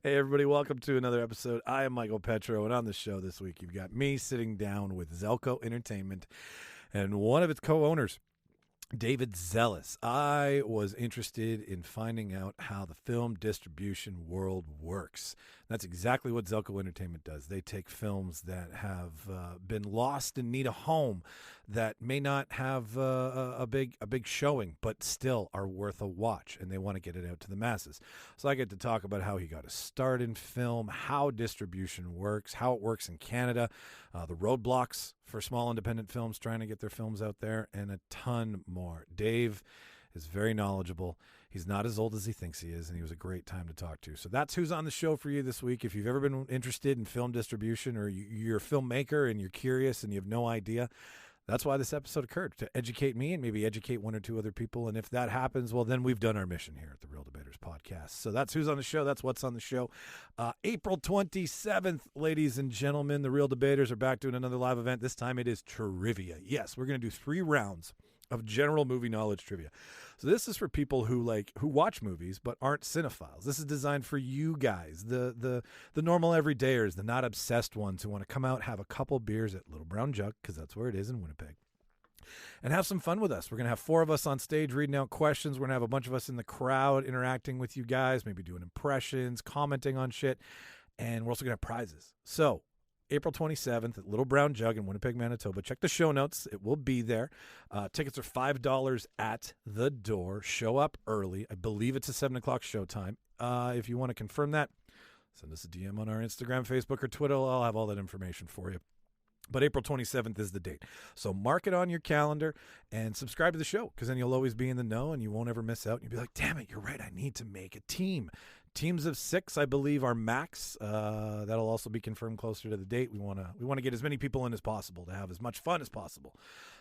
Hey, everybody, welcome to another episode. I am Micheal Petrow, and on the show this week, you've got me sitting down with Zellco Entertainment and one of its co-owners, David Zellis. I was interested in finding out how the film distribution world works. That's exactly what Zellco Entertainment does. They take films that have been lost and need a home, that may not have a big showing, but still are worth a watch, and they want to get it out to the masses. So I get to talk about how he got a start in film, how distribution works, how it works in Canada, the roadblocks for small independent films trying to get their films out there, and a ton more. Dave is very knowledgeable. He's not as old as he thinks he is, and he was a great time to talk to. So that's who's on the show for you this week. If you've ever been interested in film distribution, or you're a filmmaker and you're curious and you have no idea, that's why this episode occurred, to educate me and maybe educate one or two other people. And if that happens, well, then we've done our mission here at the Reel Debaters podcast. So that's who's on the show. That's what's on the show. April 27th, ladies and gentlemen, the Reel Debaters are back doing another live event. This time it is trivia. Yes, we're going to do 3 rounds of general movie knowledge trivia. So this is for people who watch movies but aren't cinephiles. This is designed for you guys, the normal everydayers, the not obsessed ones who want to come out, have a couple beers at Little Brown Jug, because that's where it is in Winnipeg, and have some fun with us. We're going to have 4 of us on stage reading out questions. We're going to have a bunch of us in the crowd interacting with you guys, maybe doing impressions, commenting on shit, and we're also going to have prizes. So April 27th at Little Brown Jug in Winnipeg, Manitoba. Check the show notes. It will be there. Tickets are $5 at the door. Show up early. I believe it's a 7 o'clock showtime. If you want to confirm that, send us a DM on our Instagram, Facebook, or Twitter. I'll have all that information for you. But April 27th is the date. So mark it on your calendar and subscribe to the show, because then you'll always be in the know and you won't ever miss out. And you'll be like, damn it, you're right. I need to make a team. Teams of 6, I believe, are max. That'll also be confirmed closer to the date. We want to get as many people in as possible to have as much fun as possible.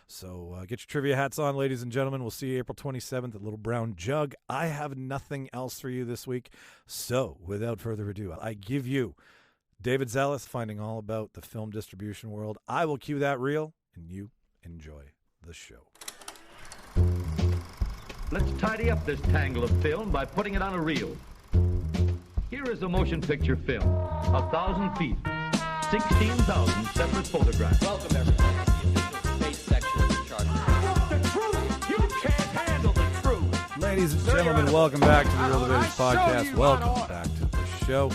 So get your trivia hats on, ladies and gentlemen. We'll see you April 27th at Little Brown Jug. I have nothing else for you this week. So without further ado, I give you David Zellis, finding all about the film distribution world. I will cue that reel, and you enjoy the show. Let's tidy up this tangle of film by putting it on a reel. Here is a motion picture film, 1,000 feet, 16,000 separate photographs. Welcome, everybody, to the official space section of the chart. I want the truth! You can't handle the truth! Ladies and gentlemen, welcome back to the Reel Debaters podcast. Welcome back to the show.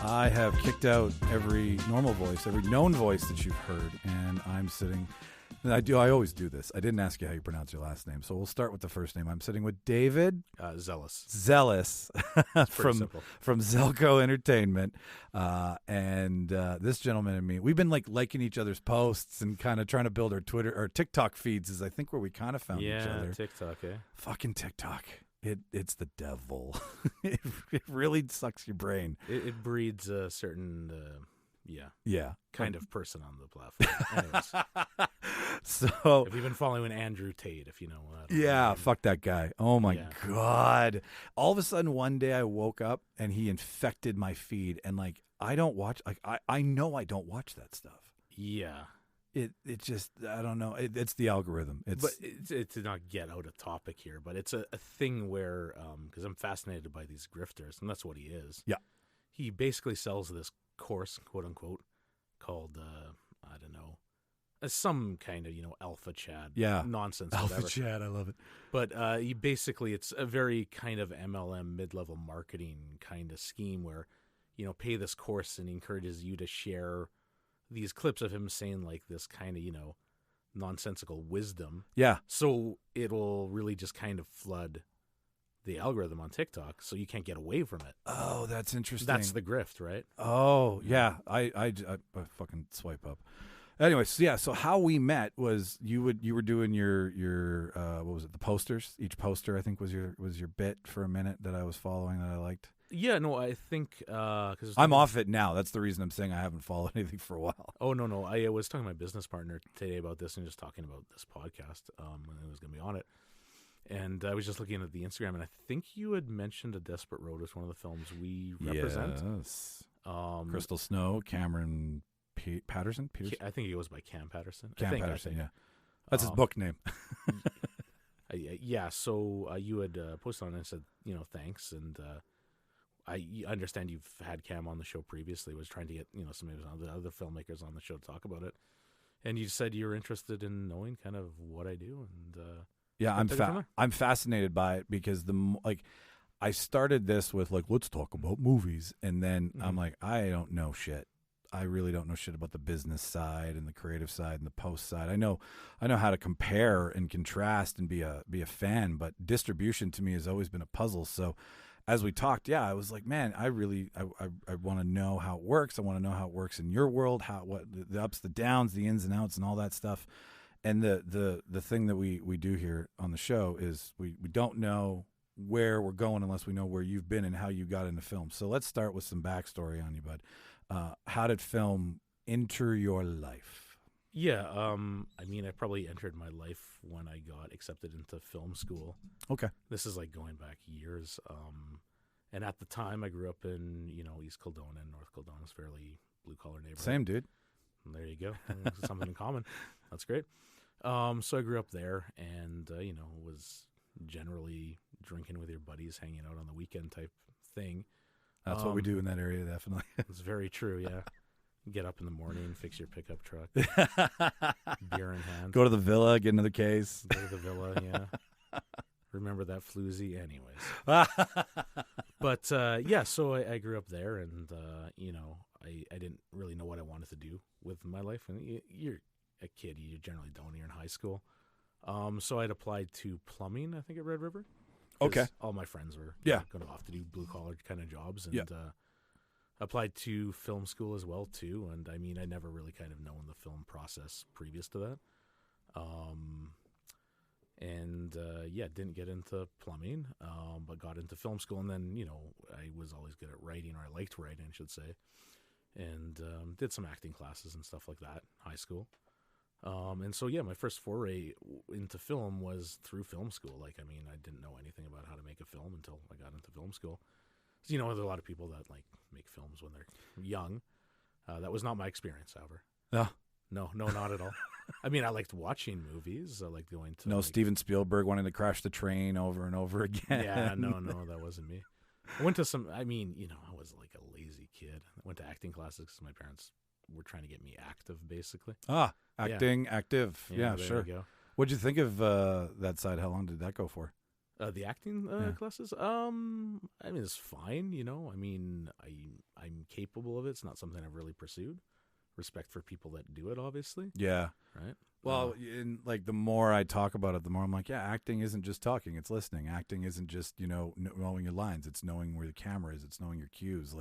I have kicked out every normal voice, every known voice that you've heard, and I'm sitting... I always do this. I didn't ask you how you pronounce your last name, so we'll start with the first name. I'm sitting with David Zellis. from Zellco Entertainment, and this gentleman and me, we've been liking each other's posts and kind of trying to build our Twitter or TikTok feeds. Is I think where we kind of found each other. Yeah, TikTok. Fucking TikTok. It's the devil. it really sucks your brain. It breeds a certain kind of person on the platform. Anyways. So if you've been following Andrew Tate, if you know what. Yeah, fuck that guy. Oh my God. All of a sudden one day I woke up and he infected my feed, and I don't watch, I know I don't watch that stuff. Yeah. It just, I don't know. It's the algorithm. But it's to not get out of topic here, but it's a thing where, because I'm fascinated by these grifters, and that's what he is. Yeah. He basically sells this course, quote unquote, called, I don't know, some kind of, alpha Chad nonsense. Alpha whatever. Chad, I love it. But it's a very kind of MLM mid-level marketing kind of scheme where, pay this course, and he encourages you to share these clips of him saying this kind of, nonsensical wisdom. Yeah. So it'll really just kind of flood the algorithm on TikTok, so you can't get away from it. Oh, that's interesting. That's the grift, right? Oh, yeah. I fucking swipe up. Anyways, yeah. So how we met was you were doing your what was it? The posters. Each poster, I think, was your bit for a minute that I was following that I liked. Yeah, no, I think because I'm off it now. That's the reason I'm saying I haven't followed anything for a while. Oh no, I was talking to my business partner today about this and just talking about this podcast when I was going to be on it, and I was just looking at the Instagram, and I think you had mentioned A Desperate Road as one of the films we represent. Yes. Crystal Snow, Cameron Patterson. I think he goes by Cam Patterson. I think. Yeah, that's his book name. Yeah. So you had posted on it and said, thanks, and I understand you've had Cam on the show previously. Was trying to get some of the other filmmakers on the show to talk about it, and you said you were interested in knowing kind of what I do. And yeah, I'm fascinated by it because I started this with let's talk about movies, and then I'm like, I don't know shit. I really don't know shit about the business side and the creative side and the post side. I know how to compare and contrast and be a fan, but distribution to me has always been a puzzle. So as we talked, yeah, I was like, man, I want to know how it works. I want to know how it works in your world, what the ups, the downs, the ins and outs, and all that stuff. And the thing that we do here on the show is we don't know where we're going unless we know where you've been and how you got into film. So let's start with some backstory on you, bud. How did film enter your life? Yeah, I probably entered my life when I got accepted into film school. Okay. This is going back years. And at the time, I grew up in, East Kildonan and North Kildonan. It's fairly blue-collar neighborhood. Same, dude. And there you go. Something in common. That's great. So I grew up there and, was generally drinking with your buddies, hanging out on the weekend type thing. That's what we do in that area, definitely. It's very true, yeah. Get up in the morning, fix your pickup truck, beer in hand. Go to the villa, get another case. Go to the villa, yeah. Remember that floozy? Anyways. But, so I grew up there, and, I didn't really know what I wanted to do with my life. And you're a kid, you generally don't. You're in high school. So I'd applied to plumbing, I think, at Red River. Okay. All my friends were going off to do blue-collar kind of jobs, and applied to film school as well, too. And, I never really kind of known the film process previous to that. Didn't get into plumbing, but got into film school. And then, I was always good at writing, or I liked writing, I should say. And did some acting classes and stuff like that in high school. My first foray into film was through film school. I didn't know anything about how to make a film until I got into film school. So, there's a lot of people that make films when they're young. That was not my experience, however. No, not at all. I liked watching movies. I liked going to Steven Spielberg wanting to crash the train over and over again. Yeah, no, that wasn't me. I went to some. I was like a lazy kid. I went to acting classes because my parents were trying to get me active, basically. Acting, active. Yeah, there sure. You go. What'd you think of that side? How long did that go for? The acting classes? It's fine, I'm capable of it. It's not something I've really pursued. Respect for people that do it, obviously. Yeah. Right? Well, the more I talk about it, the more I'm like, yeah, acting isn't just talking, it's listening. Acting isn't just, knowing your lines. It's knowing where the camera is. It's knowing your cues.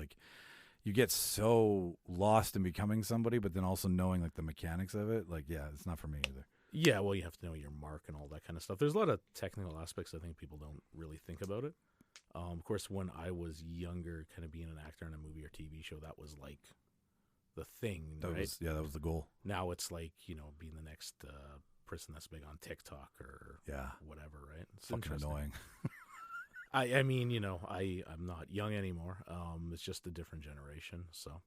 You get so lost in becoming somebody, but then also knowing the mechanics of it. It's not for me either. Yeah, well, you have to know your mark and all that kind of stuff. There's a lot of technical aspects I think people don't really think about it. Of course, when I was younger, kind of being an actor in a movie or TV show, that was the thing, right? That was the goal. Now it's being the next person that's big on TikTok or whatever, right? It's fucking annoying. I'm not young anymore. It's just a different generation. So,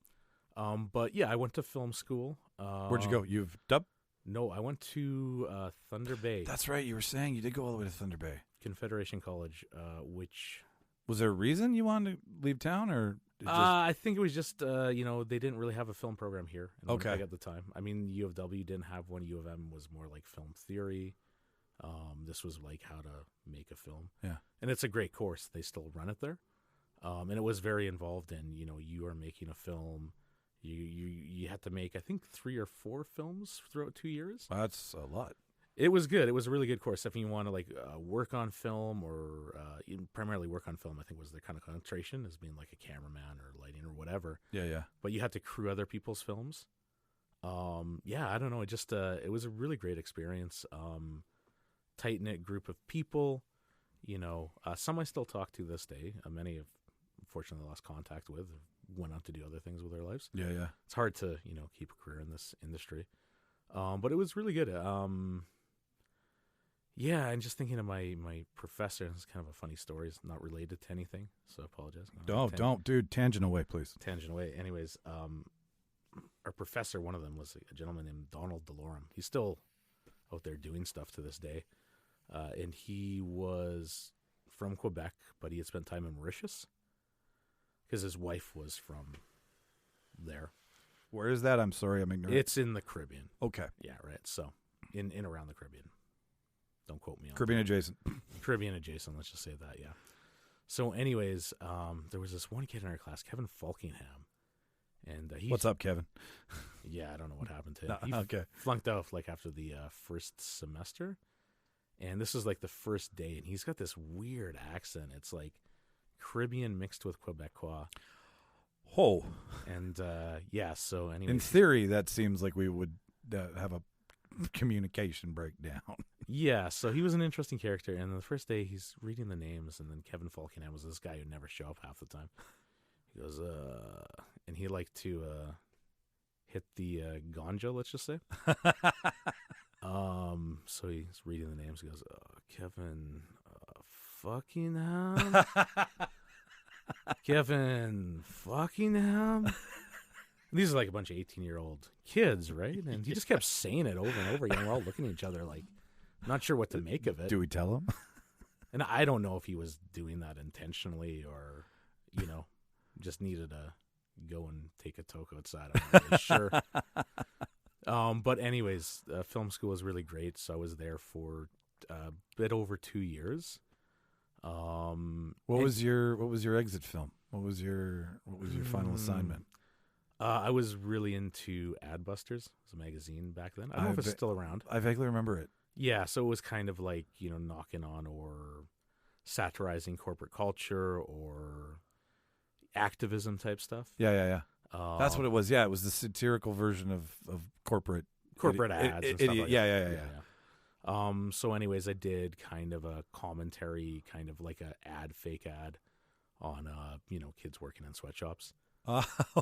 I went to film school. Where'd you go? You've dubbed? No, I went to Thunder Bay. That's right. You were saying you did go all the way to Thunder Bay. Confederation College, which... Was there a reason you wanted to leave town, or... I think it was just, they didn't really have a film program here at the time. U of W didn't have one. U of M was more like film theory. This was how to make a film. Yeah. And it's a great course. They still run it there. And it was very involved in, you are making a film. You had to make, I think, 3 or 4 films throughout 2 years. That's a lot. It was good. It was a really good course. If you want to work on film or primarily work on film, I think was the kind of concentration as being a cameraman or lighting or whatever. Yeah. But you had to crew other people's films. I don't know. It just it was a really great experience. Tight knit group of people. Some I still talk to this day. Many have unfortunately lost contact with. Went on to do other things with their lives. Yeah. It's hard to keep a career in this industry. But it was really good. And just thinking of my professor, it's kind of a funny story. It's not related to anything, so I apologize. Don't, dude. Tangent away, please. Tangent away. Anyways, our professor, one of them, was a gentleman named Donald DeLorme. He's still out there doing stuff to this day. And he was from Quebec, but he had spent time in Mauritius. because his wife was from there. Where is that? I'm sorry, I'm ignorant. It's in the Caribbean. Okay. Yeah, right. So, in around the Caribbean. Don't quote me on Caribbean adjacent. Caribbean adjacent, let's just say that, yeah. So anyways, there was this one kid in our class, Kevin Falkingham. And he What's up, Kevin? Yeah, I don't know what happened to him. No, He okay. flunked out like after the first semester. And this is like the first day, and he's got this weird accent. It's like Caribbean mixed with Quebecois. Oh. And yeah, so anyway. In theory, that seems like we would have a communication breakdown. Yeah, so he was an interesting character. And the first day, he's reading the names, and then Kevin Falkingham was this guy who'd never show up half the time. He goes, and he liked to hit the ganja, let's just say. So he's reading the names. He goes, Kevin Falkingham? Kevin Falkingham? These are like a bunch of 18-year-old kids, right? And he just kept saying it over and over again. We're all looking at each other like, not sure what to make of it. Do we tell him? And I don't know if he was doing that intentionally or, just needed to go and take a toke outside. I'm not really sure. But anyways, film school was really great. So I was there for a bit over 2 years. What was your exit film? What was your final assignment? I was really into Adbusters. It was a magazine back then. I don't know if it's still around. I vaguely remember it. Yeah, so it was kind of like, knocking on or satirizing corporate culture or activism type stuff. Yeah. That's what it was. Yeah, it was the satirical version of corporate ads and stuff like that. Yeah. So anyways, I did kind of a commentary, kind of like a fake ad on, kids working in sweatshops.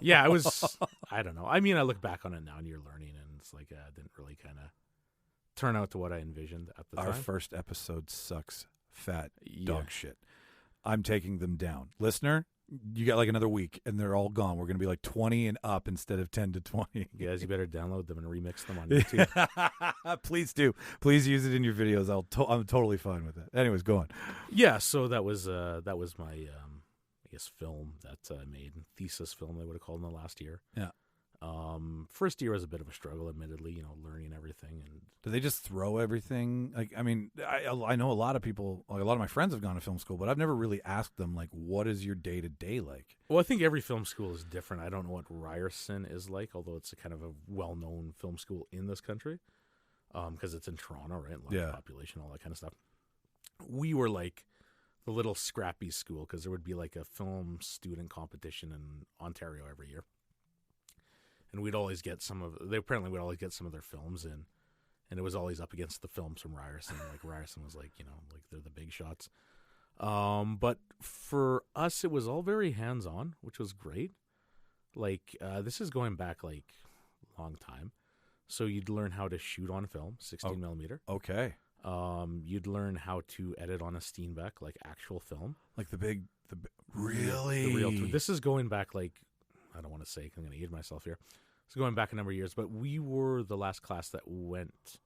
Yeah, it was, I don't know. I mean, I look back on it now and you're learning and it's like, it didn't really kind of turn out to what I envisioned at the time. Our first episode sucks fat dog shit. I'm taking them down. Listener, you got like another week and they're all gone. We're going to be like 20 and up instead of 10 to 20. Guys, you better download them and remix them on YouTube. Please do. Please use it in your videos. I'm totally fine with that. Anyways, go on. Yeah, so that was my I guess film that I made, thesis film they would have called in the last year. Yeah. First year was a bit of a struggle, admittedly, learning everything. And do they just throw everything? Like, I mean, I know a lot of people, like a lot of my friends have gone to film school, but I've never really asked them, like, what is your day-to-day like? Well, I think every film school is different. I don't know what Ryerson is like, although it's a kind of a well-known film school in this country, because it's in Toronto, right? Large population, all that kind of stuff. We were like the little scrappy school, because there would be like a film student competition in Ontario every year. And we'd always get they apparently would always get some of their films in, and it was always up against the films from Ryerson. Like Ryerson was like, like they're the big shots. But for us, it was all very hands-on, which was great. Like, this is going back like a long time. So you'd learn how to shoot on film, 16 millimeter. Okay. You'd learn how to edit on a Steenbeck, like actual film. Like really? The real. This is going back like, I don't want to say, I'm going to age myself here. It's going back a number of years, but we were the last class that went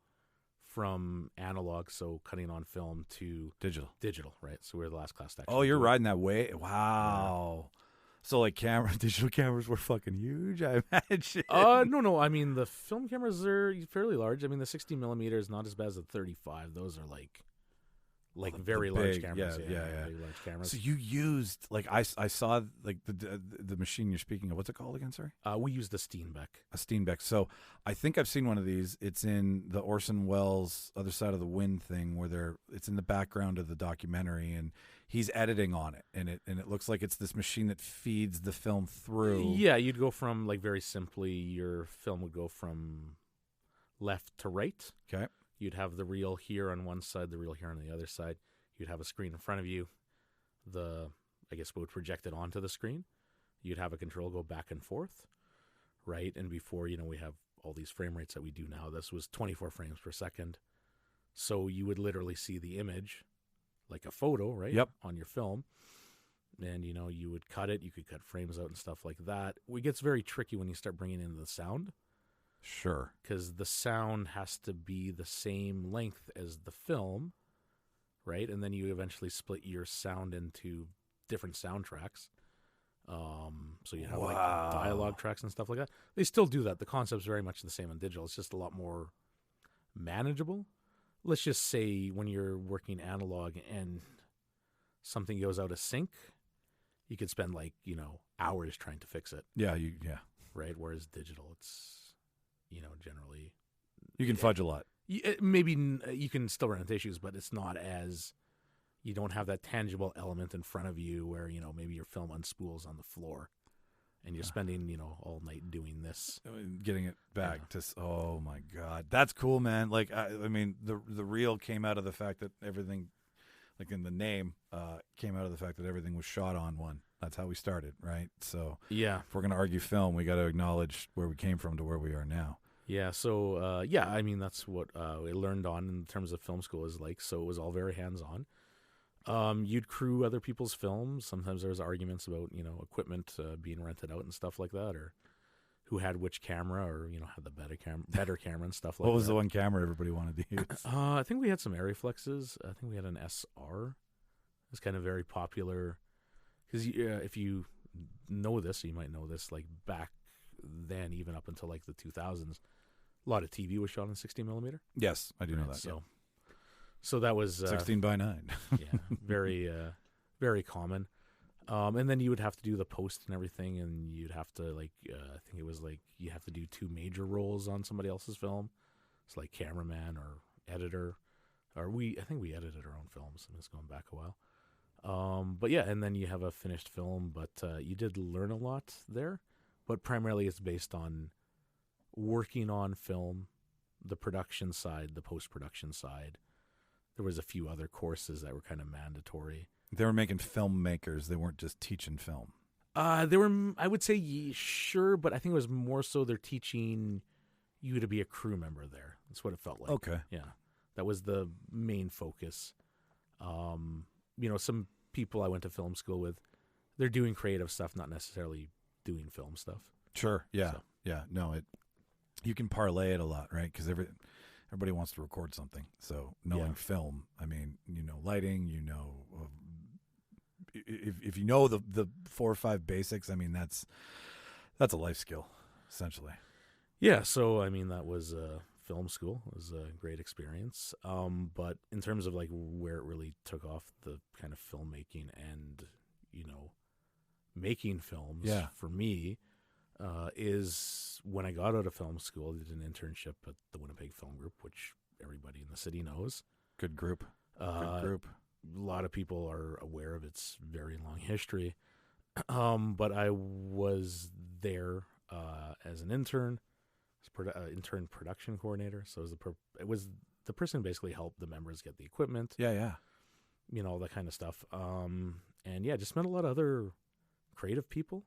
from analog, so cutting on film, to digital, right? So we were the last class to actually. Oh, you're riding that way? Wow. So like digital cameras were fucking huge, I imagine. No. I mean, the film cameras are fairly large. I mean, the 16 millimeter is not as bad as the 35. Those are like very large cameras. Yeah. Very large cameras. So you used, like, I saw like the machine you're speaking of. What's it called again? Sorry. We used the Steenbeck. A Steenbeck. So I think I've seen one of these. It's in the Orson Welles Other Side of the Wind thing, where it's in the background of the documentary, and he's editing on it, and it looks like it's this machine that feeds the film through. Yeah, you'd go from, like, very simply, your film would go from left to right. Okay. You'd have the reel here on one side, the reel here on the other side. You'd have a screen in front of you. I guess we would project it onto the screen. You'd have a control go back and forth, right? And before, we have all these frame rates that we do now. This was 24 frames per second. So you would literally see the image like a photo, right? Yep. On your film. And, you would cut it. You could cut frames out and stuff like that. It gets very tricky when you start bringing in the sound. Sure. Because the sound has to be the same length as the film, right? And then you eventually split your sound into different soundtracks. So you have like dialogue tracks and stuff like that. They still do that. The concept's very much the same on digital. It's just a lot more manageable. Let's just say when you're working analog and something goes out of sync, you could spend like, hours trying to fix it. Yeah. Right. Whereas digital, it's, generally You can fudge a lot. Maybe you can still run into issues, but it's not as, you don't have that tangible element in front of you where, maybe your film unspools on the floor and you're spending, all night doing this. Getting it back to, oh my God. That's cool, man. Like, I mean, the reel came out of the fact that everything, like in the name, came out of the fact that everything was shot on one. That's how we started, right? So yeah, if we're going to argue film, we got to acknowledge where we came from to where we are now. Yeah, so, I mean, that's what we learned on in terms of film school is like, so it was all very hands-on. You'd crew other people's films. Sometimes there was arguments about, equipment being rented out and stuff like that, or who had which camera, or, had the better camera and stuff like that. What was the one camera everybody wanted to use? I think we had some Arriflexes. I think we had an SR. It was kind of very popular. Because if you know this, you might know this, like back then, even up until like the 2000s, a lot of TV was shot in 60mm. Yes, I do know that. So that was 16:9. Yeah, very, very common. And then you would have to do the post and everything, and you'd have to I think it was like you have to do 2 major roles on somebody else's film. It's like cameraman or editor, or I think we edited our own films. I'm just going back a while. But yeah, and then you have a finished film, but you did learn a lot there. But primarily it's based on working on film, the production side, the post-production side. There was a few other courses that were kind of mandatory. They were making filmmakers. They weren't just teaching film. They were, I would say, sure, but I think it was more so they're teaching you to be a crew member there. That's what it felt like. Okay. Yeah. That was the main focus. Some people I went to film school with, they're doing creative stuff, not necessarily doing film stuff. Sure. Yeah. So. Yeah. No, you can parlay it a lot, right? Because everybody wants to record something. So knowing film, I mean, lighting, if you know the 4 or 5 basics, I mean, that's a life skill, essentially. Yeah. So, I mean, that was film school. It was a great experience. But in terms of like where it really took off, the kind of filmmaking and, making films for me, is when I got out of film school, I did an internship at the Winnipeg Film Group, which everybody in the city knows. Good group. A lot of people are aware of its very long history. But I was there as an intern, intern production coordinator. So it was the person who basically helped the members get the equipment. Yeah. All that kind of stuff. Just met a lot of other creative people.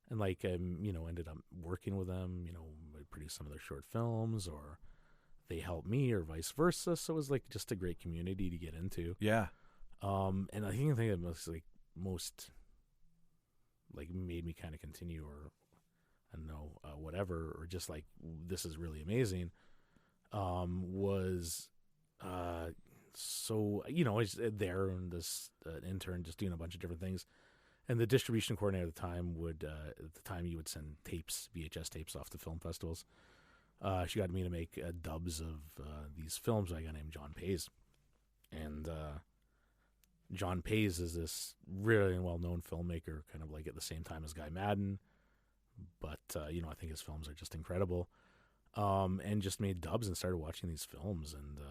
And ended up working with them, I produced some of their short films, or they helped me, or vice versa. So it was like just a great community to get into. Yeah. And I think that most made me kind of continue, or I don't know, whatever, or just like, this is really amazing. Was I was there and this intern just doing a bunch of different things. And the distribution coordinator at the time you would send tapes, VHS tapes off to film festivals. She got me to make dubs of these films by a guy named John Pays. And John Pays is this really well-known filmmaker, kind of like at the same time as Guy Madden. But, I think his films are just incredible. And just made dubs and started watching these films. And,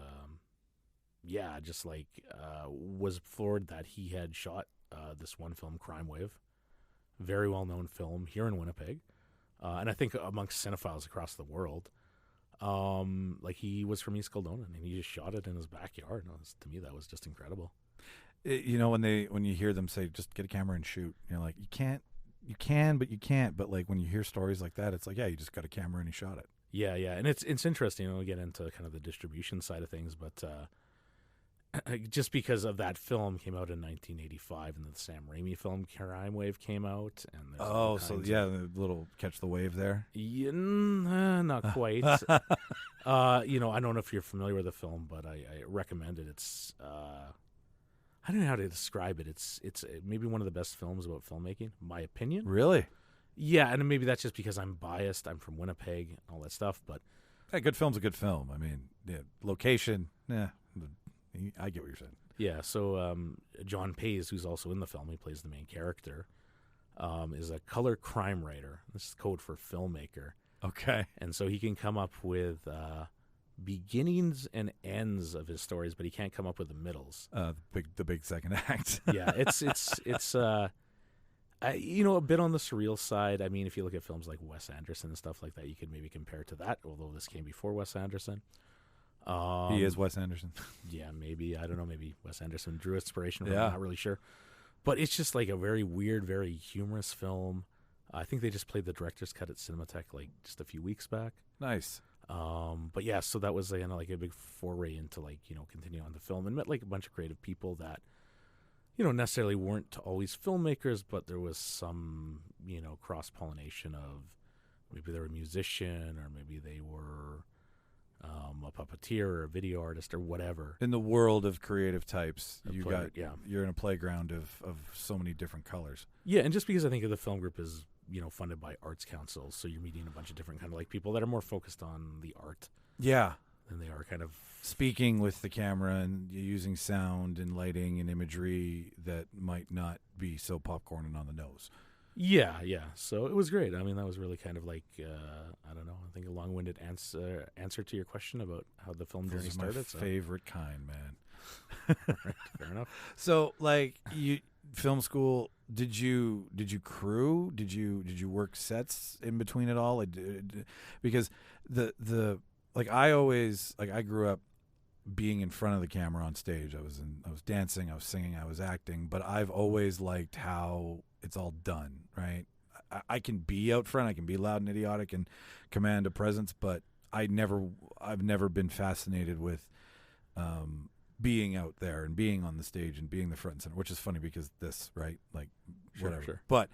was floored that he had shot this one film, Crime Wave, very well-known film here in Winnipeg, and I think amongst cinephiles across the world. He was from East Kildonan, and he just shot it in his backyard. And to me, that was just incredible. When you hear them say, just get a camera and shoot, you're like, you can, but you can't. But like when you hear stories like that, it's like, yeah, you just got a camera and you shot it. Yeah, and it's interesting. We'll get into kind of the distribution side of things, but just because of that film came out in 1985, and the Sam Raimi film Crime Wave came out, and the little catch the wave there. Yeah, not quite. I don't know if you're familiar with the film, but I recommend it. It's I don't know how to describe it. It's maybe one of the best films about filmmaking, in my opinion. Really? Yeah, and maybe that's just because I'm biased. I'm from Winnipeg and all that stuff, but A good film's a good film. I mean, yeah, location, I get what you're saying. yeah. So John Pays, who's also in the film, he plays the main character, is a color crime writer. This is code for filmmaker. Okay. And so he can come up with beginnings and ends of his stories, but he can't come up with the middles. The big second act. Yeah, it's a bit on the surreal side. I mean, if you look at films like Wes Anderson and stuff like that, you could maybe compare it to that, although this came before Wes Anderson. He is Wes Anderson. Yeah, maybe. I don't know. Maybe Wes Anderson drew inspiration from it. Yeah. I'm not really sure. But it's just like a very weird, very humorous film. I think they just played the director's cut at Cinematheque like just a few weeks back. Nice. But yeah, so that was like a big foray into continue on the film, and met like a bunch of creative people that necessarily weren't always filmmakers, but there was some cross pollination of maybe they were a musician or maybe they were a puppeteer or a video artist or whatever. In the world of creative types, Yeah. you're in a playground of so many different colors. Yeah, and just because I think of the film group is funded by arts councils, so you're meeting a bunch of different kind of like people that are more focused on the art Yeah. than they are kind of Speaking with the camera and using sound and lighting and imagery that might not be so popcorn and on the nose. Yeah. So it was great. I mean, that was really kind of like I don't know. I think a long-winded answer to your question about how the film journey This is started. my favorite kind, man. Right, fair enough. So, like, you film school, did you crew? Did you work sets in between it all? Like, because the like I always I grew up being in front of the camera on stage. I was dancing, I was singing, I was acting, but I've always liked how it's all done, right? I can be out front, I can be loud and idiotic and command a presence, but I've never been fascinated with being out there and being on the stage and being the front and center, which is funny because this, right? Like, whatever. Sure. But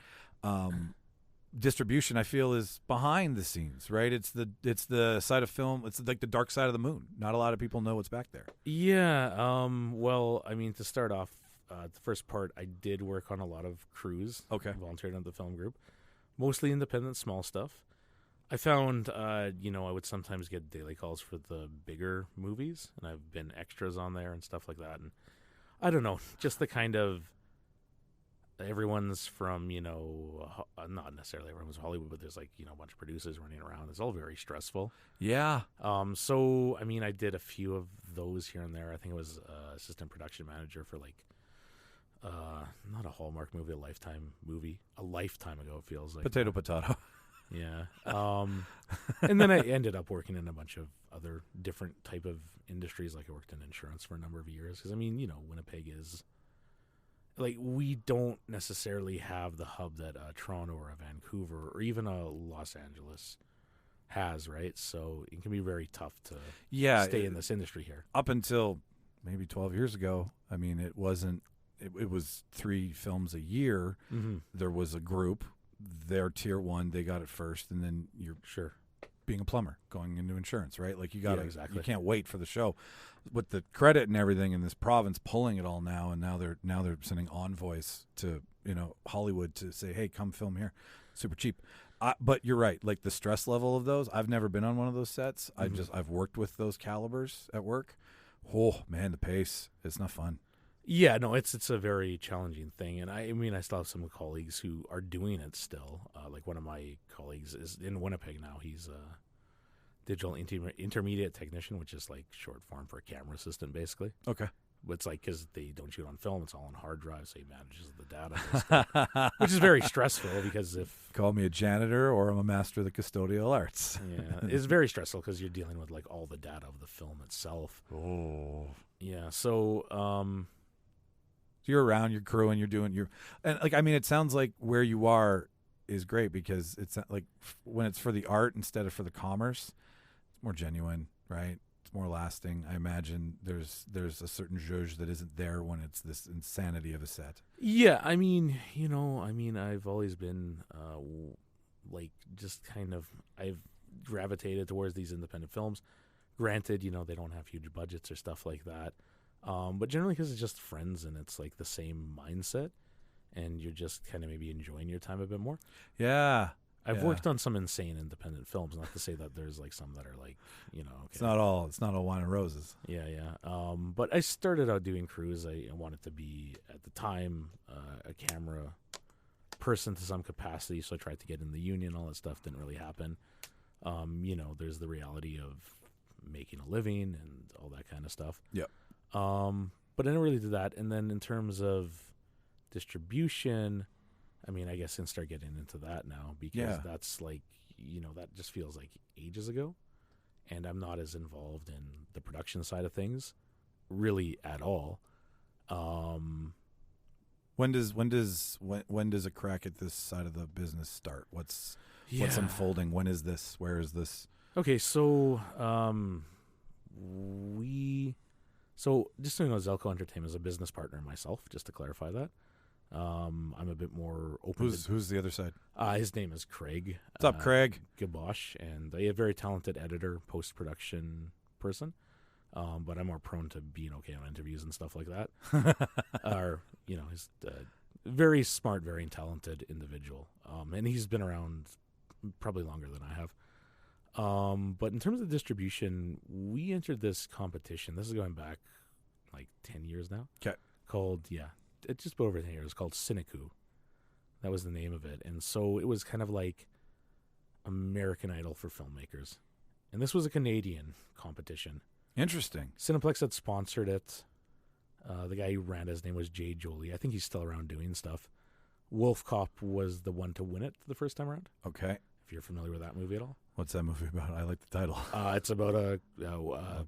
distribution, I feel, is behind the scenes, right? It's the side of film. It's like the dark side of the moon. Not a lot of people know what's back there. Yeah. Well, I mean, to start off, the first part, I did work on a lot of crews. Okay. Volunteered on the film group, mostly independent, small stuff. I found, I would sometimes get daily calls for the bigger movies, and I've been extras on there and stuff like that. And I don't know, just the kind of everyone's from, not necessarily everyone's Hollywood, but there's like, a bunch of producers running around. It's all very stressful. Yeah. So, I mean, I did a few of those here and there. I think it was assistant production manager for like, not a Hallmark movie, a Lifetime movie. A lifetime ago, it feels like. Potato. Yeah. And then I ended up working in a bunch of other different type of industries. Like I worked in insurance for a number of years. Because, I mean, Winnipeg is, like, we don't necessarily have the hub that Toronto or a Vancouver or even a Los Angeles has, right? So it can be very tough to stay in this industry here. Up until maybe 12 years ago, I mean, it wasn't. It was 3 films a year. Mm-hmm. There was a group. They're tier 1. They got it first, and then you're being a plumber going into insurance, right? Like you got exactly. You can't wait for the show. With the credit and everything in this province pulling it all now, and now they're sending envoys to Hollywood to say, hey, come film here, super cheap. But you're right, like the stress level of those. I've never been on one of those sets. Mm-hmm. I've worked with those calibers at work. Oh man, the pace, it's not fun. Yeah, no, it's a very challenging thing, and I mean, I still have some colleagues who are doing it still. Like one of my colleagues is in Winnipeg now. He's a digital intermediate technician, which is like short form for a camera assistant, basically. Okay. But it's like because they don't shoot on film, it's all on hard drive, so he manages the data, which is very stressful because Call me a janitor or I'm a master of the custodial arts. Yeah, it's very stressful because you're dealing with like all the data of the film itself. Oh. Yeah, so you're around, you're crewing, and like, I mean, it sounds like where you are is great because it's like when it's for the art instead of for the commerce, it's more genuine, right? It's more lasting. I imagine there's a certain zhuzh that isn't there when it's this insanity of a set. Yeah, I mean, I've always been like just kind of I've gravitated towards these independent films. Granted, they don't have huge budgets or stuff like that. But generally because it's just friends and it's like the same mindset, and you're just kind of maybe enjoying your time a bit more. Yeah. I've worked on some insane independent films. Not to say that there's like some that are like, okay. It's not all wine and roses. Yeah. But I started out doing crews. I wanted to be at the time a camera person to some capacity, so I tried to get in the union. All that stuff didn't really happen. There's the reality of making a living and all that kind of stuff. Yep. But I never really did that. And then in terms of distribution, I mean, I guess I can start getting into that now because that's like, that just feels like ages ago. And I'm not as involved in the production side of things really at all. When does a crack at this side of the business start? What's unfolding? When is this? Where is this? Okay, so just so you know, Zellco Entertainment is a business partner myself, just to clarify that. I'm a bit more open. Who's the other side? His name is Craig. What's up, Craig? Gabosh, and a very talented editor, post-production person. But I'm more prone to being okay on interviews and stuff like that. He's a very smart, very talented individual. And he's been around probably longer than I have. But in terms of distribution, we entered this competition. This is going back like 10 years now. Okay. It's just over 10 years. It's called Cineku. That was the name of it. And so it was kind of like American Idol for filmmakers. And this was a Canadian competition. Interesting. Cineplex had sponsored it. The guy who ran it, his name was Jay Jolie. I think he's still around doing stuff. Wolf Cop was the one to win it the first time around. Okay. If you're familiar with that movie at all. What's that movie about? I like the title. It's about a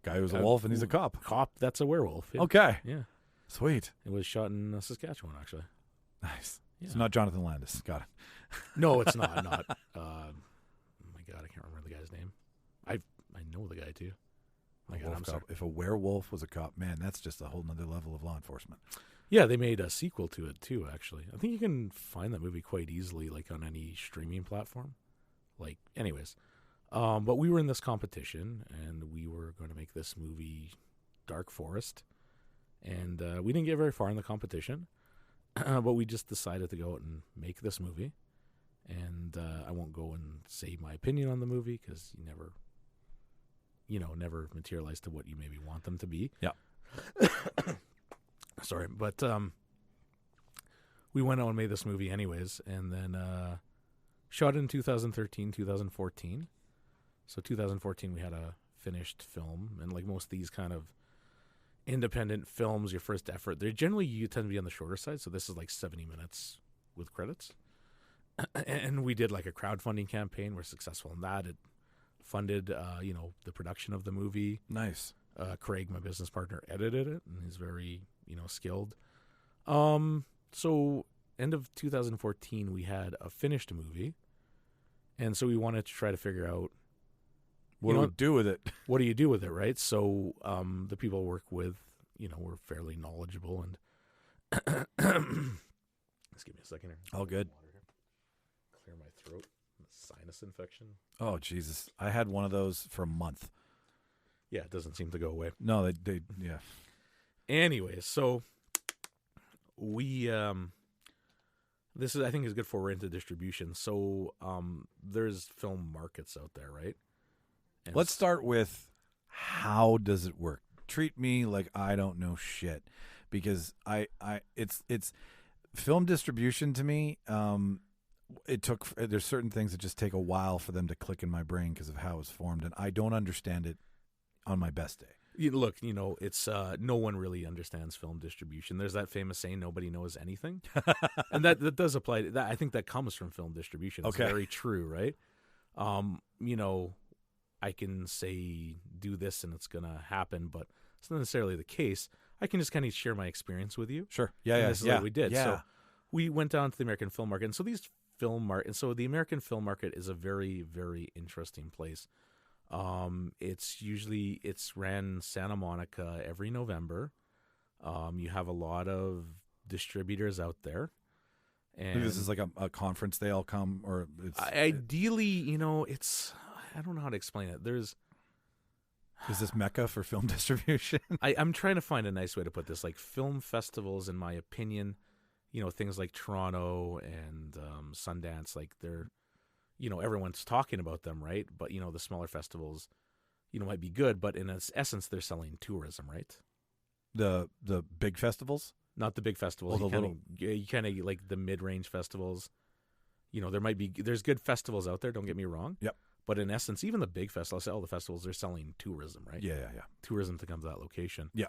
guy who's a wolf and he's a cop. Cop that's a werewolf. Yeah. Okay. Yeah. Sweet. It was shot in Saskatchewan, actually. Nice. Yeah. It's not Jonathan Landis. Got it. No, it's not. Oh my God, I can't remember the guy's name. I know the guy too. My God, I'm sorry. If a werewolf was a cop, man, that's just a whole nother level of law enforcement. Yeah, they made a sequel to it too, actually. I think you can find that movie quite easily, like on any streaming platform. But we were in this competition, and we were going to make this movie, Dark Forest. And we didn't get very far in the competition, but we just decided to go out and make this movie. And I won't go and say my opinion on the movie because you never materialize to what you maybe want them to be. Yeah. Sorry, but we went out and made this movie anyways, and then shot it in 2013, 2014. So 2014 we had a finished film, and like most of these kind of independent films, your first effort, you tend to be on the shorter side, so this is like 70 minutes with credits. And we did like a crowdfunding campaign. We're successful in that. It funded the production of the movie. Nice. Craig, my business partner, edited it, and he's very skilled. So end of 2014 we had a finished movie, and so we wanted to try to figure out what do we do with it. What do you do with it, right? So the people I work with, were fairly knowledgeable, and just give me a second here. All good. Clear my throat. Sinus infection. Oh Jesus! I had one of those for a month. Yeah, it doesn't seem to go away. No, they yeah. Anyways, so we this is, I think, is good for we're into distribution. So there's film markets out there, right? And let's start with how does it work? Treat me like I don't know shit, because it's film distribution to me. There's certain things that just take a while for them to click in my brain because of how it's formed, and I don't understand it on my best day. Look, it's no one really understands film distribution. There's that famous saying, nobody knows anything. And that does apply to that. I think that comes from film distribution. It's very true, right? I can say do this and it's going to happen, but it's not necessarily the case. I can just kind of share my experience with you. Sure. Yeah. This is what we did. Yeah. So we went down to the American film market. And so so the American film market is a very, very interesting place. It's ran Santa Monica every November. You have a lot of distributors out there. And this is like a conference they all come, or it's ideally, I don't know how to explain it. Is this Mecca for film distribution? I'm trying to find a nice way to put this. Like film festivals, in my opinion, things like Toronto and Sundance, like they're, everyone's talking about them, right? But, the smaller festivals, might be good, but in essence, they're selling tourism, right? The big festivals? Not the big festivals. Oh, You kind of like the mid-range festivals. There's good festivals out there, don't get me wrong. Yep. But in essence, even the big festivals, all the festivals, they're selling tourism, right? Yeah. Tourism to come to that location. Yeah.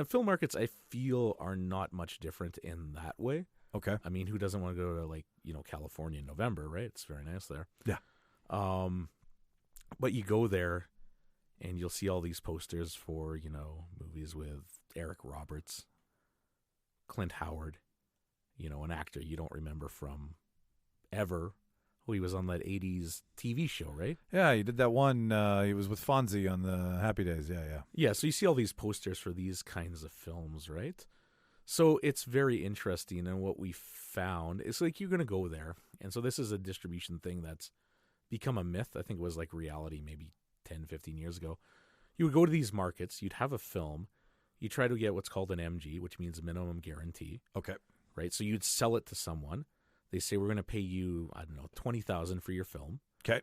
Film markets, I feel, are not much different in that way. Okay. I mean, who doesn't want to go to California in November, right? It's very nice there. Yeah. But you go there, and you'll see all these posters for movies with Eric Roberts, Clint Howard, an actor you don't remember from ever. He was on that 80s TV show, right? Yeah, he did that one. He was with Fonzie on the Happy Days. Yeah. Yeah, so you see all these posters for these kinds of films, right? So it's very interesting, and what we found is like you're going to go there, and so this is a distribution thing that's become a myth. I think it was like reality maybe 10, 15 years ago. You would go to these markets, you'd have a film, you try to get what's called an MG, which means minimum guarantee. Okay. Right? So you'd sell it to someone. They say, we're going to pay you, I don't know, $20,000 for your film. Okay.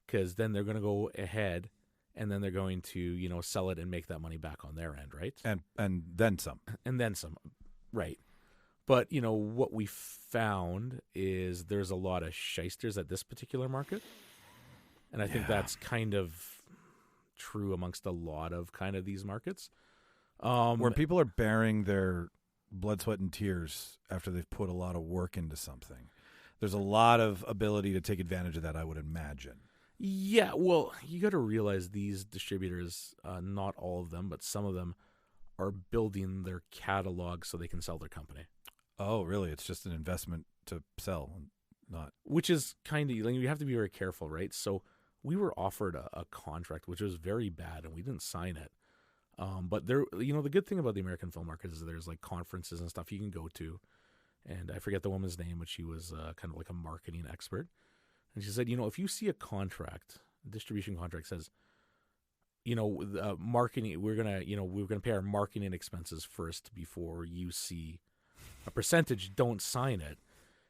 Because then they're going to go ahead and then they're going to, sell it and make that money back on their end, right? And then some. And then some. Right. But, what we found is there's a lot of shysters at this particular market. And I think that's kind of true amongst a lot of kind of these markets. Where people are bearing their blood, sweat, and tears after they've put a lot of work into something. There's a lot of ability to take advantage of that, I would imagine. Yeah, well, you got to realize these distributors, not all of them, but some of them are building their catalog so they can sell their company. Oh, really? It's just an investment to sell, not. Which is kind of, you have to be very careful, right? So we were offered a contract, which was very bad, and we didn't sign it. But there, the good thing about the American film market is there's like conferences and stuff you can go to. And I forget the woman's name, but she was kind of like a marketing expert. And she said, if you see a distribution contract says, marketing, we're gonna pay our marketing expenses first before you see a percentage. Don't sign it.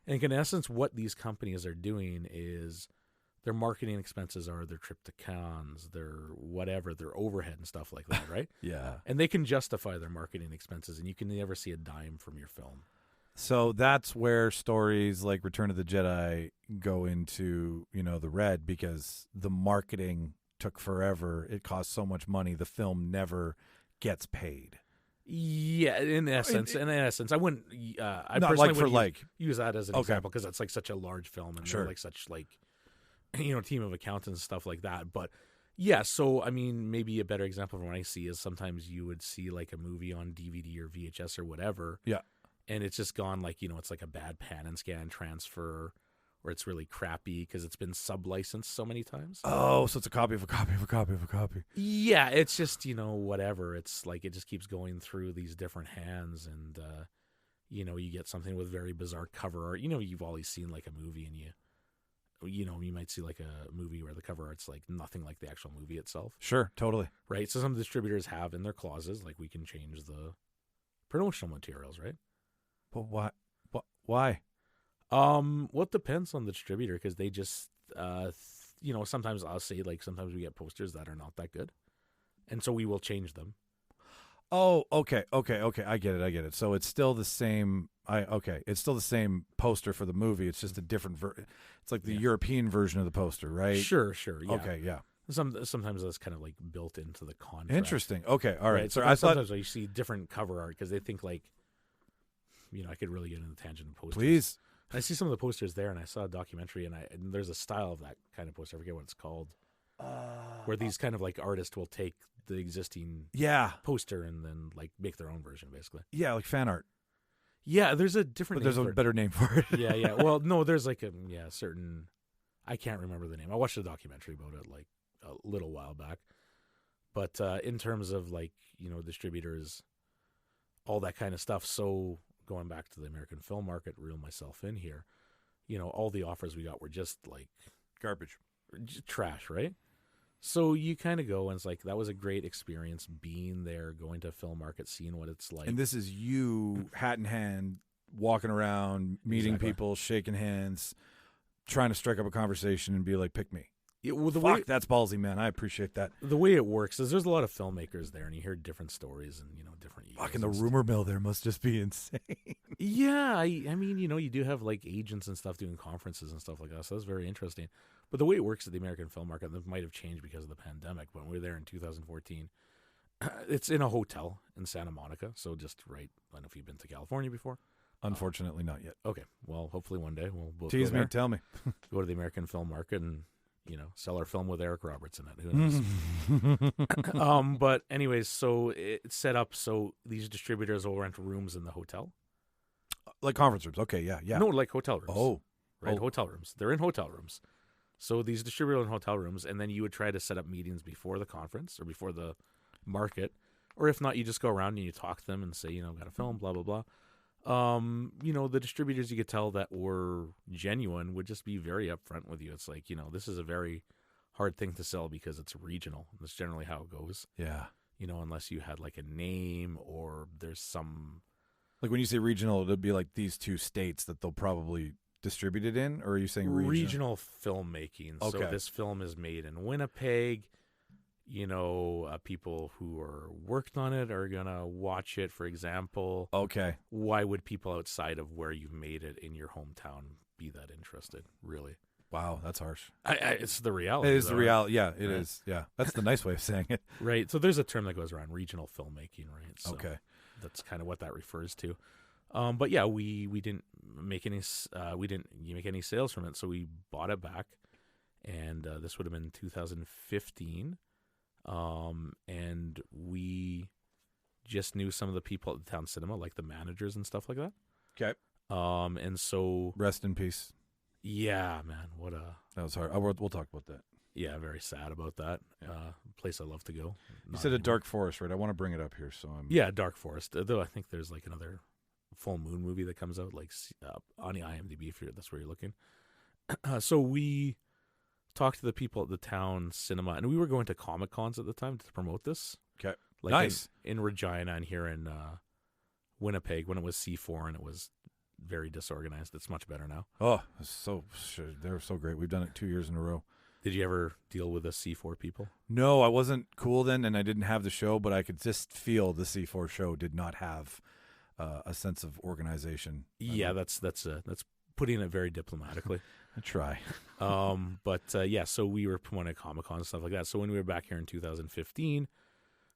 And in essence, what these companies are doing is their marketing expenses are their trip to Cannes, their whatever, their overhead and stuff like that, right? Yeah. And they can justify their marketing expenses, and you can never see a dime from your film. So that's where stories like Return of the Jedi go into, the red, because the marketing took forever. It cost so much money. The film never gets paid. Yeah, in essence, I wouldn't. I not personally like for wouldn't like use that as an Okay. example because that's like such a large film and Sure. they're like such like team of accountants and stuff like that. But yeah, so I mean, maybe a better example from what I see is sometimes you would see like a movie on DVD or VHS or whatever. Yeah. And it's just gone like, it's like a bad pan and scan transfer, or it's really crappy because it's been sub-licensed so many times. Oh, so it's a copy of a copy of a copy of a copy. Yeah, it's just, whatever. It's like it just keeps going through these different hands and, you get something with very bizarre cover art. You've always seen like a movie and you might see like a movie where the cover art's like nothing like the actual movie itself. Sure, totally. Right? So some distributors have in their clauses, like we can change the promotional materials, right? But why? Why? Well, it depends on the distributor because they just, sometimes I'll say like sometimes we get posters that are not that good, and so we will change them. Oh, okay. I get it. So it's still the same. It's still the same poster for the movie. It's just a different it's like the European version of the poster, right? Sure. Yeah. Okay, yeah. Sometimes that's kind of like built into the contract. Interesting. Okay, all right. So I thought sometimes you see different cover art because they think like, I could really get into the tangent of posters. Please. I see some of the posters there, and I saw a documentary, and there's a style of that kind of poster. I forget what it's called, where these kind of like artists will take the existing poster and then like make their own version, basically. Yeah, like fan art. Yeah, there's a different. But there's a better name for it. Yeah. Well, no, there's like a certain. I can't remember the name. I watched a documentary about it like a little while back, but in terms of like distributors, all that kind of stuff. So. Going back to the American film market, reel myself in here, all the offers we got were just like garbage, trash, right? So you kind of go, and it's like, that was a great experience being there, going to a film market, seeing what it's like. And this is you, hat in hand, walking around, meeting Exactly. people, shaking hands, trying to strike up a conversation and be like, pick me. Well, Fuck, that's ballsy, man. I appreciate that. The way it works is there's a lot of filmmakers there, and you hear different stories and, different egos. Fucking the and stuff. rumor mill there must just be insane. Yeah, I mean, you do have like agents and stuff doing conferences and stuff like that, so that's very interesting. But the way it works at the American film market, and it might have changed because of the pandemic, but when we were there in 2014, it's in a hotel in Santa Monica, so just right. I don't know if you've been to California before. Unfortunately, not yet. Okay, well, hopefully one day we'll both Tease go me, there, tell me. go to the American film market and sell our film with Eric Roberts in it. Who knows? But anyways, so it's set up so these distributors will rent rooms in the hotel. Like conference rooms. Okay, yeah. No, like hotel rooms. Oh. Right, Oh. hotel rooms. They're in hotel rooms. So these distributors in hotel rooms, and then you would try to set up meetings before the conference or before the market. Or if not, you just go around and you talk to them and say, got a film, blah, blah, blah. The distributors you could tell that were genuine would just be very upfront with you. It's like, this is a very hard thing to sell because it's regional. That's generally how it goes. Yeah. Unless you had like a name or there's some... Like when you say regional, it'd be like these two states that they'll probably distribute it in, or are you saying regional? Regional filmmaking. Okay. So this film is made in Winnipeg. People who are worked on it are going to watch it, for example. Okay. Why would people outside of where you've made it in your hometown be that interested, really? Wow, that's harsh. It's the reality. It is the though, reality. Yeah, it Right. is. Yeah, that's the nice way of saying it. Right. So there's a term that goes around, regional filmmaking, right? So Okay. that's kind of what that refers to. But yeah, we didn't make any make any sales from it, so we bought it back, and this would have been 2015. And we just knew some of the people at the town cinema, like the managers and stuff like that. Okay. And so Rest in peace. yeah, man, That was hard. We'll talk about that. yeah, very sad about that. Place I love to go. You Not said a anymore. dark forest, right? I want to bring it up here, so I'm. Yeah, Dark Forest. Though I think there's like another full moon movie that comes out, like on the IMDb if that's where you're looking. So we talked to the people at the town cinema, and we were going to Comic Cons at the time to promote this. Okay. Like Nice. in Regina and here in Winnipeg when it was C4 and it was very disorganized. It's much better now. Oh, they're so great. We've done it 2 years in a row. Did you ever deal with the C4 people? No, I wasn't cool then, and I didn't have the show, but I could just feel the C4 show did not have a sense of organization. Yeah, that's putting it very diplomatically. I try. But so we were promoting Comic-Con and stuff like that. So when we were back here in 2015,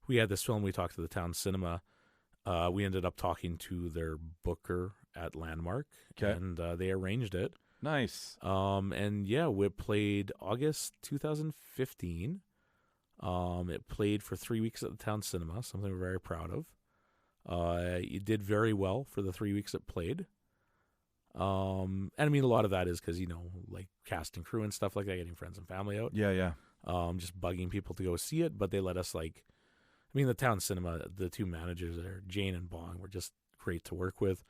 we had this film. We talked to the town cinema. We ended up talking to their booker at Landmark, Okay. and they arranged it. Nice. And yeah, we played August 2015. It played for 3 weeks at the town cinema, something we're very proud of. It did very well for the 3 weeks it played. And I mean, a lot of that is because, like cast and crew and stuff like that, getting friends and family out. Yeah. Just bugging people to go see it. But they let us the town cinema, the two managers there, Jane and Bong, were just great to work with.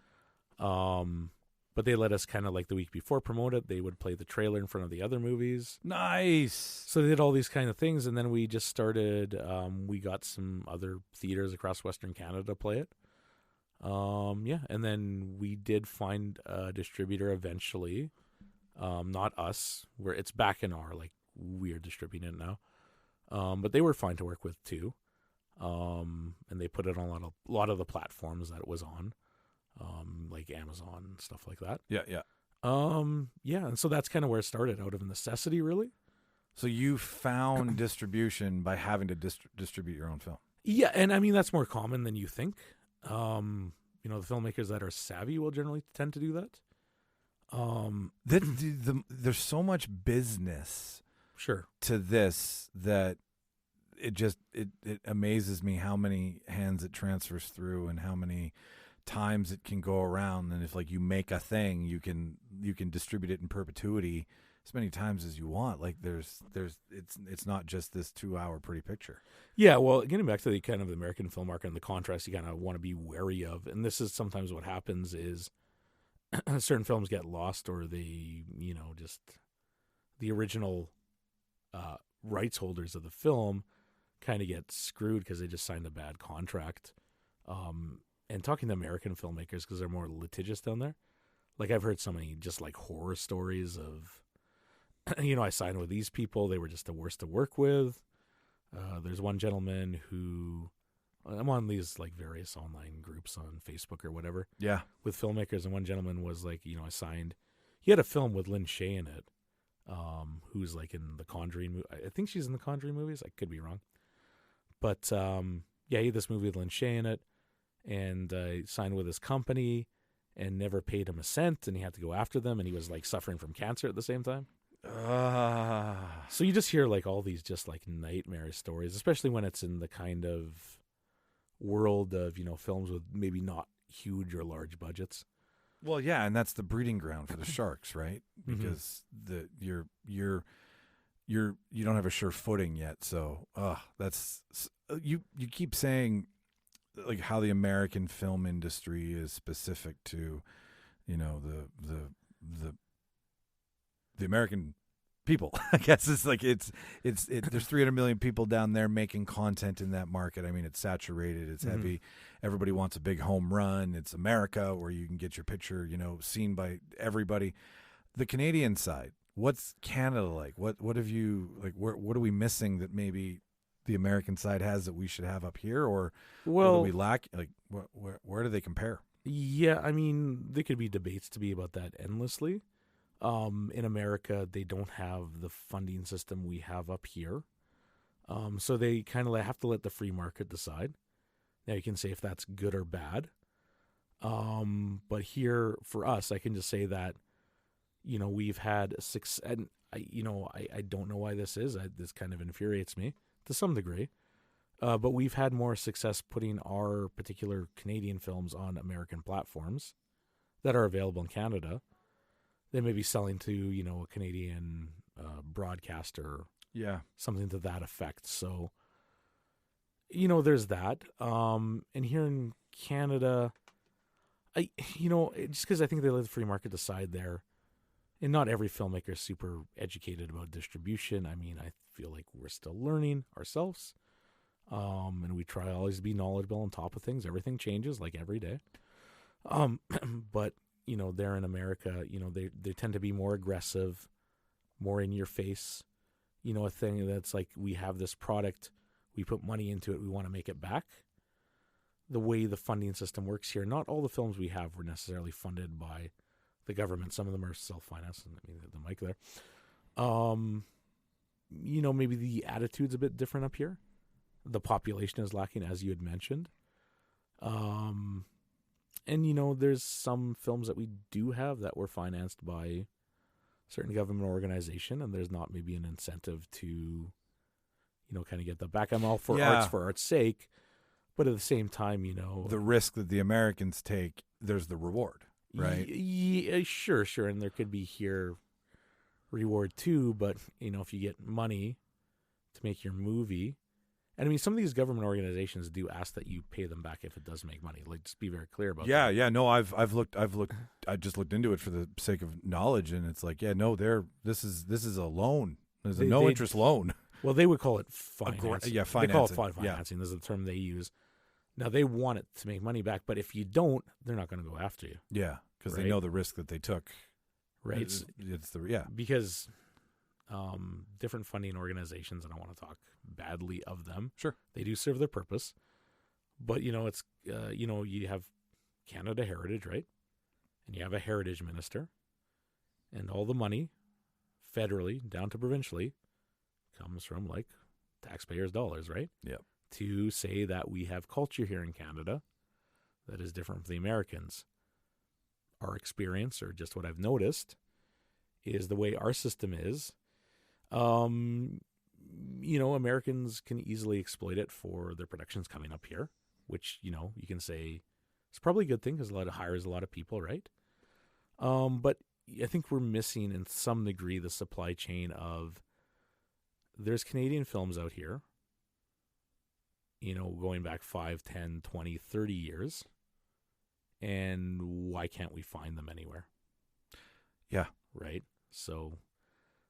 But they let us kind of like the week before promote it. They would play the trailer in front of the other movies. Nice. So they did all these kind of things. And then we just started, we got some other theaters across Western Canada to play it. And then we did find a distributor eventually, not us, where it's back in our, we're distributing it now. But they were fine to work with too. And they put it on a lot of the platforms that it was on, like Amazon and stuff like that. Yeah. And so that's kind of where it started, out of necessity, really. So you found distribution by having to distribute your own film. Yeah, and I mean, that's more common than you think. The filmmakers that are savvy will generally tend to do that. There's so much business Sure. to this that it amazes me how many hands it transfers through and how many times it can go around. And if you make a thing, you can distribute it in perpetuity as many times as you want. It's not just this 2 hour pretty picture. Yeah, well, getting back to the kind of the American film market and the contrast you kind of want to be wary of, and this is sometimes what happens is certain films get lost, or they, just the original rights holders of the film kind of get screwed because they just signed a bad contract. And talking to American filmmakers, because they're more litigious down there, like I've heard so many just like horror stories of, I signed with these people, they were just the worst to work with. There's one gentleman who, I'm on these like various online groups on Facebook or whatever, with filmmakers, and one gentleman was like, I signed, he had a film with Lynn Shay in it, who's like in the Conjuring movie. I think she's in the Conjuring movies. I could be wrong, but he had this movie with Lynn Shay in it, and signed with his company and never paid him a cent, and he had to go after them, and he was like suffering from cancer at the same time. So you just hear like all these just like nightmare stories, especially when it's in the kind of world of, films with maybe not huge or large budgets. Well, yeah, and that's the breeding ground for the sharks, right? Because you don't have a sure footing yet. So, that's you keep saying like how the American film industry is specific to, the American people. I guess it's like it's there's 300 million people down there making content in that market. I mean, it's saturated, it's heavy. Everybody wants a big home run. It's America, where you can get your picture, seen by everybody. The Canadian side, what's Canada like? What have you like? What are we missing that maybe the American side has that we should have up here, or what do we lack? Like, where do they compare? Yeah, I mean, there could be debates to be about that endlessly. In America, they don't have the funding system we have up here. So they kind of have to let the free market decide. Now you can say if that's good or bad. But here for us, I can just say that, we've had six, and I don't know why this is. This kind of infuriates me to some degree. But we've had more success putting our particular Canadian films on American platforms that are available in Canada. They may be selling to, a Canadian broadcaster, something to that effect. So, there's that. And here in Canada, just because I think they let the free market decide there, and not every filmmaker is super educated about distribution. I mean, I feel like we're still learning ourselves, and we try always to be knowledgeable on top of things. Everything changes like every day. But there in America, they tend to be more aggressive, more in your face, a thing that's like, we have this product, we put money into it, we want to make it back. The way the funding system works here, not all the films we have were necessarily funded by the government. Some of them are self-financed. I mean, the mic there. Maybe the attitude's a bit different up here. The population is lacking, as you had mentioned. And, there's some films that we do have that were financed by a certain government organization, and there's not maybe an incentive to, kind of get that back. I'm all for arts for art's sake, but at the same time, the risk that the Americans take, there's the reward, right? Yeah, sure. And there could be here reward too, but, if you get money to make your movie, and I mean, some of these government organizations do ask that you pay them back if it does make money. Like, just be very clear about that. Yeah. No, I've looked. I just looked into it for the sake of knowledge, and it's like, this is a loan. There's a no interest loan. Well, they would call it financing. Financing. They call it financing. This is the term they use. Now, they want it to make money back, but if you don't, they're not going to go after you. Yeah, because they know the risk that they took. Right. Because different funding organizations, and I want to talk badly of them. Sure. They do serve their purpose. But, it's, you have Canada Heritage, right? And you have a heritage minister. And all the money, federally down to provincially, comes from, like, taxpayers' dollars, right? Yep. To say that we have culture here in Canada that is different from the Americans. Our experience, or just what I've noticed, is the way our system is. Americans can easily exploit it for their productions coming up here, which, you can say it's probably a good thing because it hires a lot of people, right? But I think we're missing in some degree the supply chain of, there's Canadian films out here, going back 5, 10, 20, 30 years, and why can't we find them anywhere? Yeah. Right? So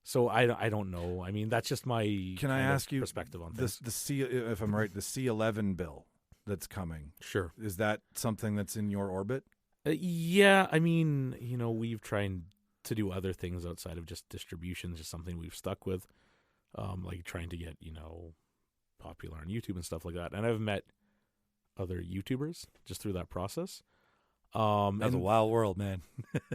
So I don't know. I mean, that's just my Can I ask you perspective on things. the C, if I'm right, the C11 bill that's coming? Sure. Is that something that's in your orbit? Yeah, I mean, we've tried to do other things outside of just distribution, just something we've stuck with, like trying to get, popular on YouTube and stuff like that. And I've met other YouTubers just through that process. That's a wild world, man.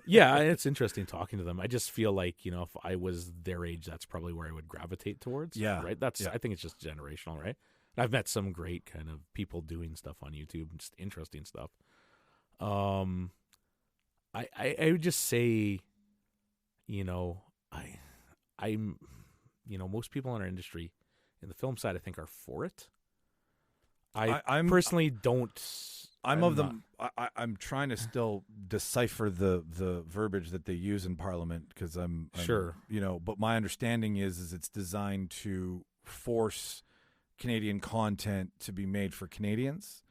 Yeah, it's interesting talking to them. I just feel like, if I was their age, that's probably where I would gravitate towards. Yeah. Right? I think it's just generational, right? And I've met some great kind of people doing stuff on YouTube, just interesting stuff. I would just say, I'm most people in our industry in the film side, I think, are for it. I personally don't. I'm trying to still decipher the verbiage that they use in Parliament because I'm sure. But my understanding is it's designed to force Canadian content to be made for Canadians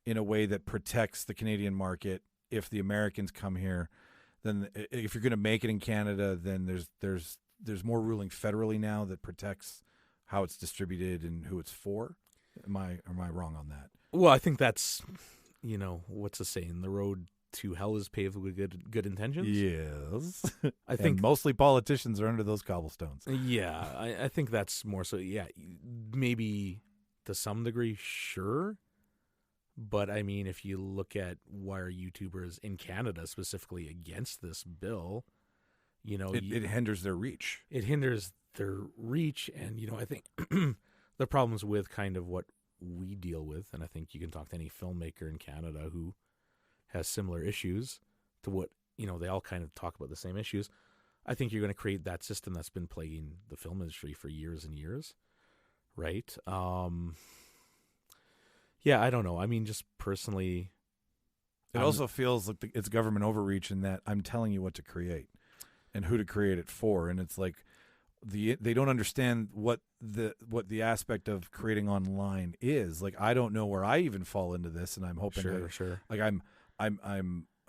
in a way that protects the Canadian market. If the Americans come here, then if you're going to make it in Canada, then there's more ruling federally now that protects how it's distributed and who it's for. Am I wrong on that? Well, I think that's, what's the saying? The road to hell is paved with good intentions. Yes. I think mostly politicians are under those cobblestones. Yeah, I think that's more so. Yeah, maybe to some degree, sure. But I mean, if you look at why are YouTubers in Canada specifically against this bill, it hinders their reach. It hinders their reach, and I think the problems with kind of what we deal with, and I think you can talk to any filmmaker in Canada who has similar issues to what they all kind of talk about the same issues. I think you're going to create that system that's been plaguing the film industry for years and years, right? Yeah, I don't know. I mean, just personally, it also feels like it's government overreach in that I'm telling you what to create and who to create it for, and it's like they don't understand what the aspect of creating online is. Like, I don't know where I even fall into this, and I'm hoping sure. Like I'm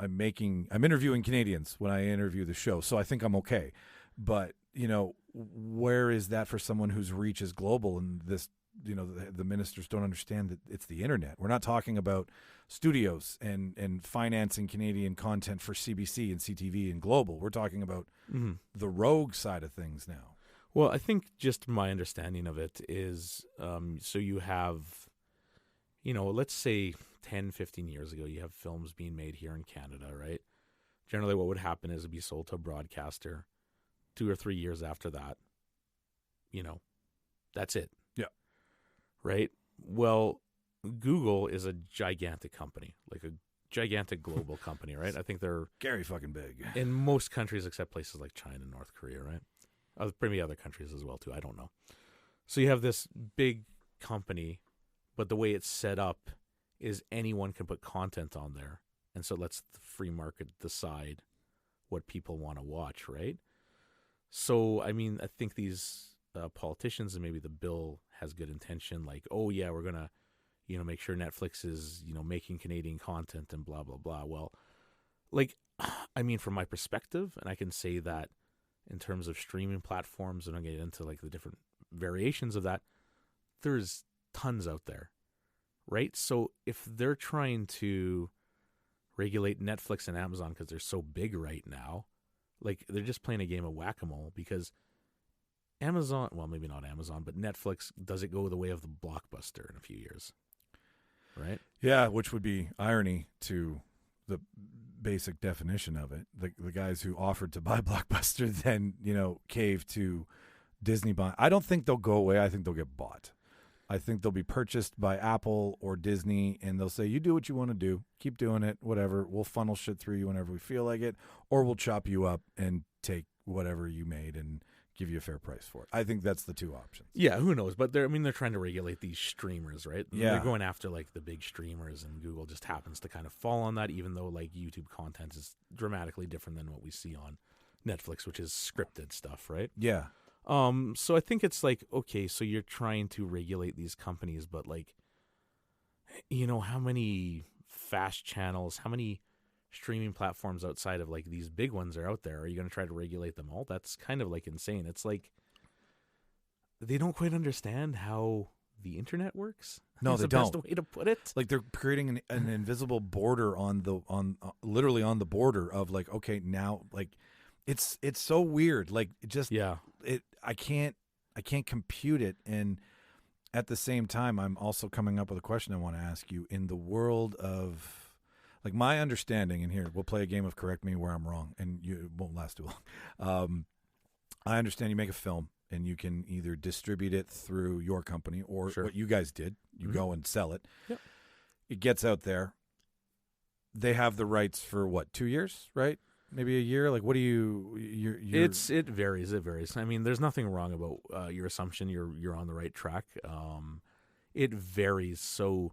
interviewing Canadians when I interview the show, so I think I'm okay. But where is that for someone whose reach is global? And this, the ministers don't understand that it's the internet. We're not talking about studios and financing Canadian content for CBC and CTV and global. We're talking about the rogue side of things now. Well, I think just my understanding of it is, so you have, let's say 10, 15 years ago, you have films being made here in Canada, right? Generally what would happen is it'd be sold to a broadcaster. 2 or 3 years after that, that's it. Yeah. Right? Well, Google is a gigantic company, like a gigantic global company, right? I think they're scary fucking big in most countries except places like China and North Korea, right? Maybe other countries as well, too. I don't know. So you have this big company, but the way it's set up is anyone can put content on there. And so it lets the free market decide what people want to watch, right? So, I mean, I think these politicians and maybe the bill has good intention, like, oh, yeah, we're going to, make sure Netflix is, making Canadian content and blah, blah, blah. Well, like, I mean, from my perspective, and I can say that in terms of streaming platforms, and I'll get into like the different variations of that, there's tons out there, right? So if they're trying to regulate Netflix and Amazon because they're so big right now, like they're just playing a game of whack-a-mole, because Amazon, well, maybe not Amazon, but Netflix, does it go the way of the Blockbuster in a few years, right? Yeah, which would be irony to the basic definition of it. The guys who offered to buy Blockbuster then, caved to Disney buy. I don't think they'll go away. I think they'll get bought. I think they'll be purchased by Apple or Disney, and they'll say, you do what you want to do. Keep doing it, whatever. We'll funnel shit through you whenever we feel like it, or we'll chop you up and take whatever you made and give you a fair price for it. I think that's the two options. Yeah, who knows? But they're trying to regulate these streamers, right? Yeah. They're going after like the big streamers, and Google just happens to kind of fall on that, even though like YouTube content is dramatically different than what we see on Netflix, which is scripted stuff, right? Yeah. So I think it's like, okay, so you're trying to regulate these companies, but like, how many fast channels, how many streaming platforms outside of like these big ones are out there. Are you going to try to regulate them all? That's kind of like insane. It's like they don't quite understand how the internet works. No, That's they the best don't. way to put it. Like they're creating an invisible border literally on the border of like, okay, now like it's so weird. Like it just I can't compute it. And at the same time, I'm also coming up with a question I want to ask you. In the world of like my understanding, and here we'll play a game of correct me where I'm wrong, and it won't last too long. I understand you make a film and you can either distribute it through your company or what you guys did. You go and sell it. Yep. It gets out there. They have the rights for what, 2 years, right? Maybe a year. Like, what do you? It varies. It varies. I mean, there's nothing wrong about your assumption. You're on the right track. It varies. So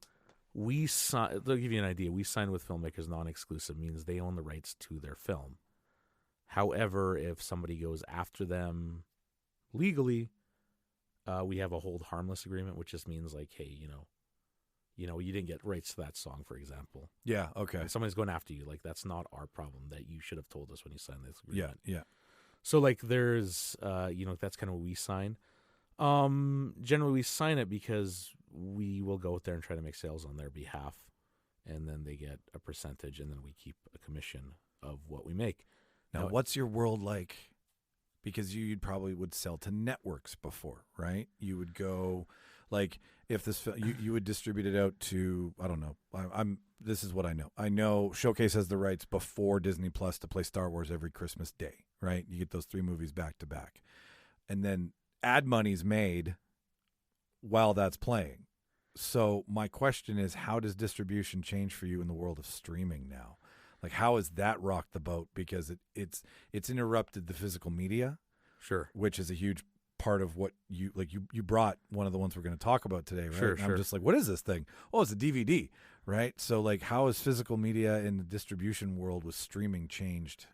we sign. They'll give you an idea. We sign with filmmakers non-exclusive, means they own the rights to their film. However, if somebody goes after them legally, we have a hold harmless agreement, which just means like, hey, you didn't get rights to that song, for example. Yeah. Okay. If somebody's going after you, like that's not our problem. That you should have told us when you signed this agreement. Yeah. So like, there's, that's kind of what we sign. Generally, we sign it because we will go out there and try to make sales on their behalf, and then they get a percentage, and then we keep a commission of what we make. Now, what's your world like? Because you'd probably would sell to networks before, right? You would go, like, if this you would distribute it out to, I don't know. This is what I know. I know Showcase has the rights before Disney Plus to play Star Wars every Christmas day, right? You get those 3 movies back to back, and then ad money's made while that's playing. So my question is, how does distribution change for you in the world of streaming now? Like, how has that rocked the boat? Because it's interrupted the physical media, sure, which is a huge part of what you like. You brought one of the ones we're going to talk about today, right? Sure. I'm just like, what is this thing? Oh, it's a DVD, right? So, like, how has physical media in the distribution world with streaming changed?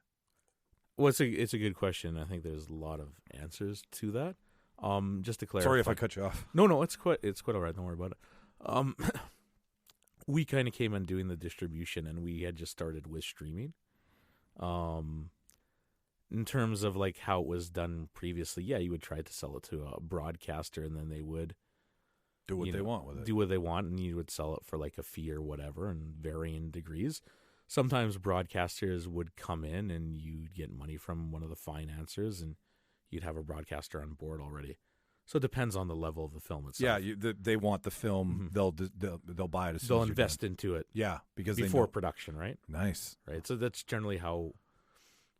Well, it's a good question. I think there's a lot of answers to that. Just to clarify. Sorry if I cut you off. No, it's quite all right. Don't worry about it. We kind of came on doing the distribution, and we had just started with streaming. In terms of like how it was done previously, yeah, you would try to sell it to a broadcaster, and then they would do what they want with it. Do what they want, and you would sell it for like a fee or whatever, in varying degrees. Sometimes broadcasters would come in, and you'd get money from one of the financiers, and you'd have a broadcaster on board already. So it depends on the level of the film itself. Yeah, they want the film. Mm-hmm. They'll buy it as soon they'll as invest into it. Yeah, because before they know. production, right? Nice. Right. So that's generally how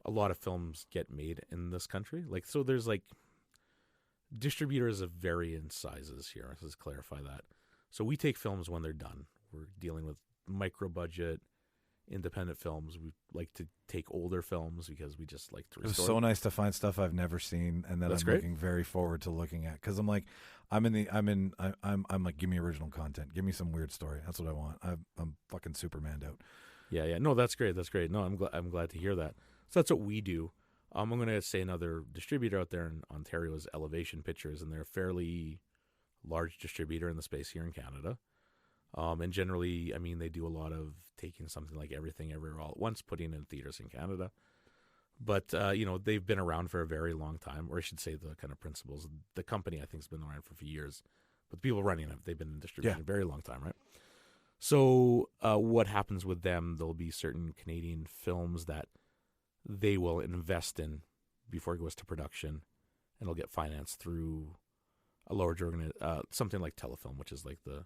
a lot of films get made in this country. Like, so there's like distributors of varying sizes here. Let's just clarify that. So we take films when they're done. We're dealing with micro budget, independent films. We like to take older films because we just like to restore. It was so nice to find stuff I've never seen, and that That's I'm great. looking very forward to looking at, because I'm like, I'm like, give me original content, give me some weird story. That's what I want. I'm fucking Superman'd out. Yeah. No, that's great. No, I'm glad to hear that. So that's what we do. I'm going to say another distributor out there in Ontario is Elevation Pictures, and they're a fairly large distributor in the space here in Canada. And generally, I mean, they do a lot of taking something like Everything Everywhere All at Once, putting it in theaters in Canada. But, they've been around for a very long time, or I should say the kind of principles. The company, I think, has been around for a few years. But the people running it, they've been in distribution a very long time, right? So what happens with them, there'll be certain Canadian films that they will invest in before it goes to production, and it'll get financed through a large something like Telefilm, which is like the